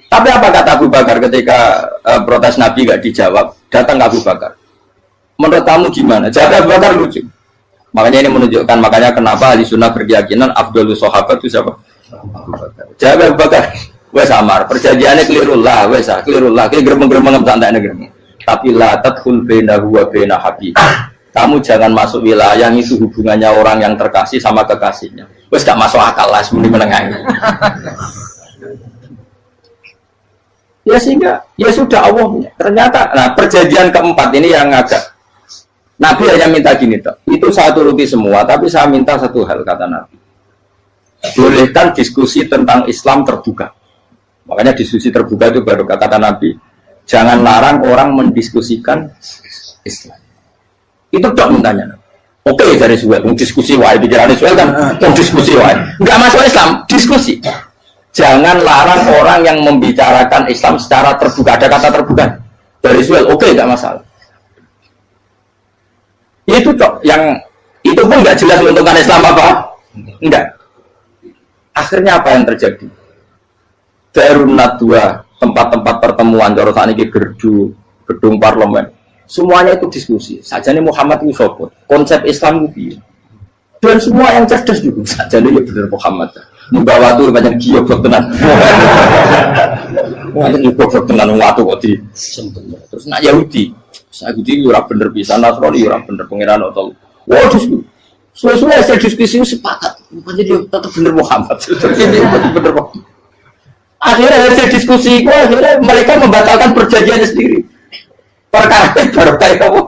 Tapi apa kata Abu Bakar ketika protes Nabi gak dijawab? Datang Abu Bakar. Menurut kamu gimana? Jawab Abu Bakar lucu. Makanya ini menunjukkan makanya kenapa ahli sunnah berkeyakinan Abdul Sahabat itu siapa? Jawab Abu Bakar. Wes samar, perjanjiannya kelirullah, wes kelirullah, kayak geremeng-geremeng santai negeri. Tapi la tadkhul bainahu wa baina habib. Kamu jangan masuk wilayah itu hubungannya orang yang terkasih sama kekasihnya. Wes gak masuk akal lah, semuanya menengah. Ya sehingga ya sudah Allah punya. Ternyata, nah perjanjian keempat ini yang agak Nabi hanya minta gini toh. Itu saya turuti semua, tapi saya minta satu hal kata Nabi. Bolehkan diskusi tentang Islam terbuka. Makanya diskusi terbuka itu baru kata Nabi. Jangan larang orang mendiskusikan Islam. Itu dok mintanya. Oke dari Suel, diskusi wae pikiran Suel kan, diskusi wae. Enggak masuk Islam, diskusi. Jangan larang orang yang membicarakan Islam secara terbuka. Ada kata terbuka dari Suel, oke enggak masalah. Itu dok yang itu pun enggak jelas menentukan Islam apa? Enggak. Akhirnya apa yang terjadi? Darun Nadwa, tempat-tempat pertemuan, cara saat ini gerdu, gedung parlemen, semuanya itu diskusi. Sajane Muhammad itu sopot, konsep Islam itu, dan semua yang cerdas juga. Sajane ya benar Muhammad. Membawa tuh banyak giok tenan. Banyak giok tenan waktu kok di. Terus nak Yahudi, Yahudi ora bener bisa, Nasrani ora bener pengiran atau. Wah diskusi. Sesuai hasil diskusi sepakat, jadi tetap bener Muhammad. Bener Muhammad. Akhirnya hasil diskusi itu akhirnya mereka membatalkan perjanjiannya sendiri. Perkara baru kayak kamu.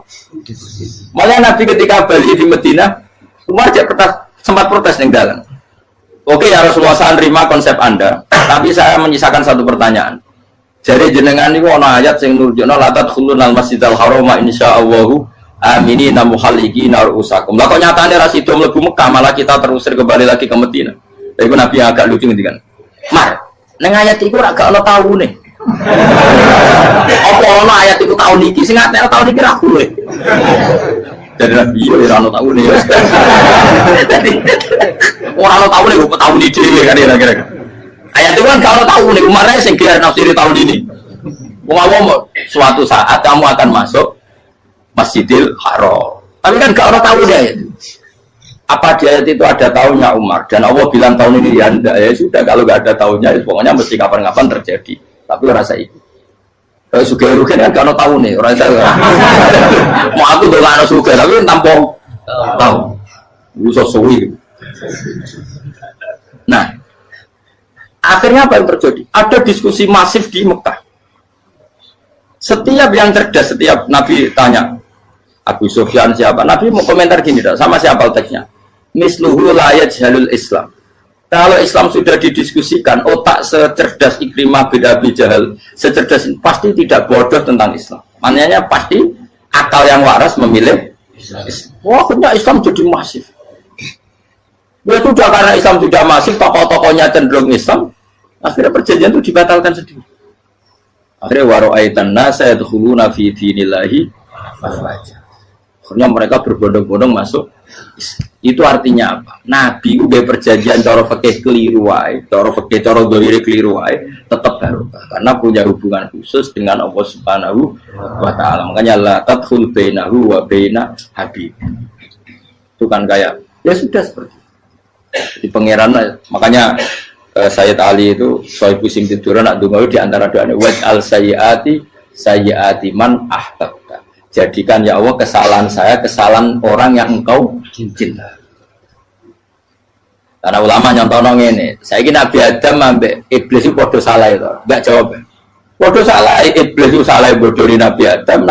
Malah Nabi ketika balik di Medina, Umar sempat protes yang dalam. Oke ya Rasulullah, saya terima konsep Anda, tapi saya menyisakan satu pertanyaan. Jadi jenengan ini ada ayat yang nurjuna la tadkhulunal masjidal harama insyaallahu aminina muhalliqina ru'usakum. Lah kok nyatane ra sido mlebu Mekah, malah kita terusir kembali lagi ke Medina. Iku Nabi agak lucu ngendikan. Mar, ning ayat iku ora gak ono taune. Apa ono ayat iku taun iki sing ngatene taun iki ra kuwe. Dari Nabi yo ora ono taune. Dadi ora ono taune kok taun iki kan kira-kira. Ayat itu kan gak ono taune, kemarin sing kira nafsiri tahun ini. Wong suatu saat kamu akan masuk Masjidil Haram. Tapi kan gak ono taune ya. Apa di ayat itu ada tahunnya Umar dan Allah bilang tahun ini ya enggak, ya sudah kalau nggak ada tahunnya ya pokoknya mesti kapan-kapan terjadi, tapi rasa itu suka rugi kan kalau tahun nih orang saya mau aku udah nggak suka tapi tampung tahu bisa suwi. Nah akhirnya apa yang terjadi? Ada diskusi masif di Mekah. Setiap yang cerdas, setiap Nabi tanya Abu Sufyan siapa, Nabi mau komentar gini sama siapa teksnya. Misluhu layat jalul Islam. Kalau Islam sudah didiskusikan, otak secerdas Ikrimah bin Abi Jahal, secerdas pasti tidak bodoh tentang Islam. Maknanya pasti akal yang waras memilih Islam. Wah, akhirnya Islam jadi masif. Ya sudah karena Islam sudah masif, tokoh-tokohnya cenderung Islam, akhirnya perjanjian itu dibatalkan sendiri. Akhirnya waro'aitan nasa yadkhuluna fi dinillahi afwaja. Akhirnya mereka berbondong-bondong masuk Itu artinya apa? Nabi udah perjanjian cara fikih keliru wae, cara fikih cara dzahir keliru wae, tetap barokah karena punya hubungan khusus dengan Allah Subhanahu wa taala. Makanya la tadkhul bainahu wa baina habib. Itu kan kayak ya sudah seperti itu. Di pangeran makanya Sayyid Ali itu soal pusing tiduran nak donga di antara doanya waj al sayyiati man ahtabta. Jadikan ya Allah kesalahan saya kesalahan orang yang engkau cinta. Karena ulama nyontono ngene, saiki Nabi Adam ambek iblis itu padha salah itu. Enggak jawab. Padha salah iblis itu salah bodohi Nabi Adam.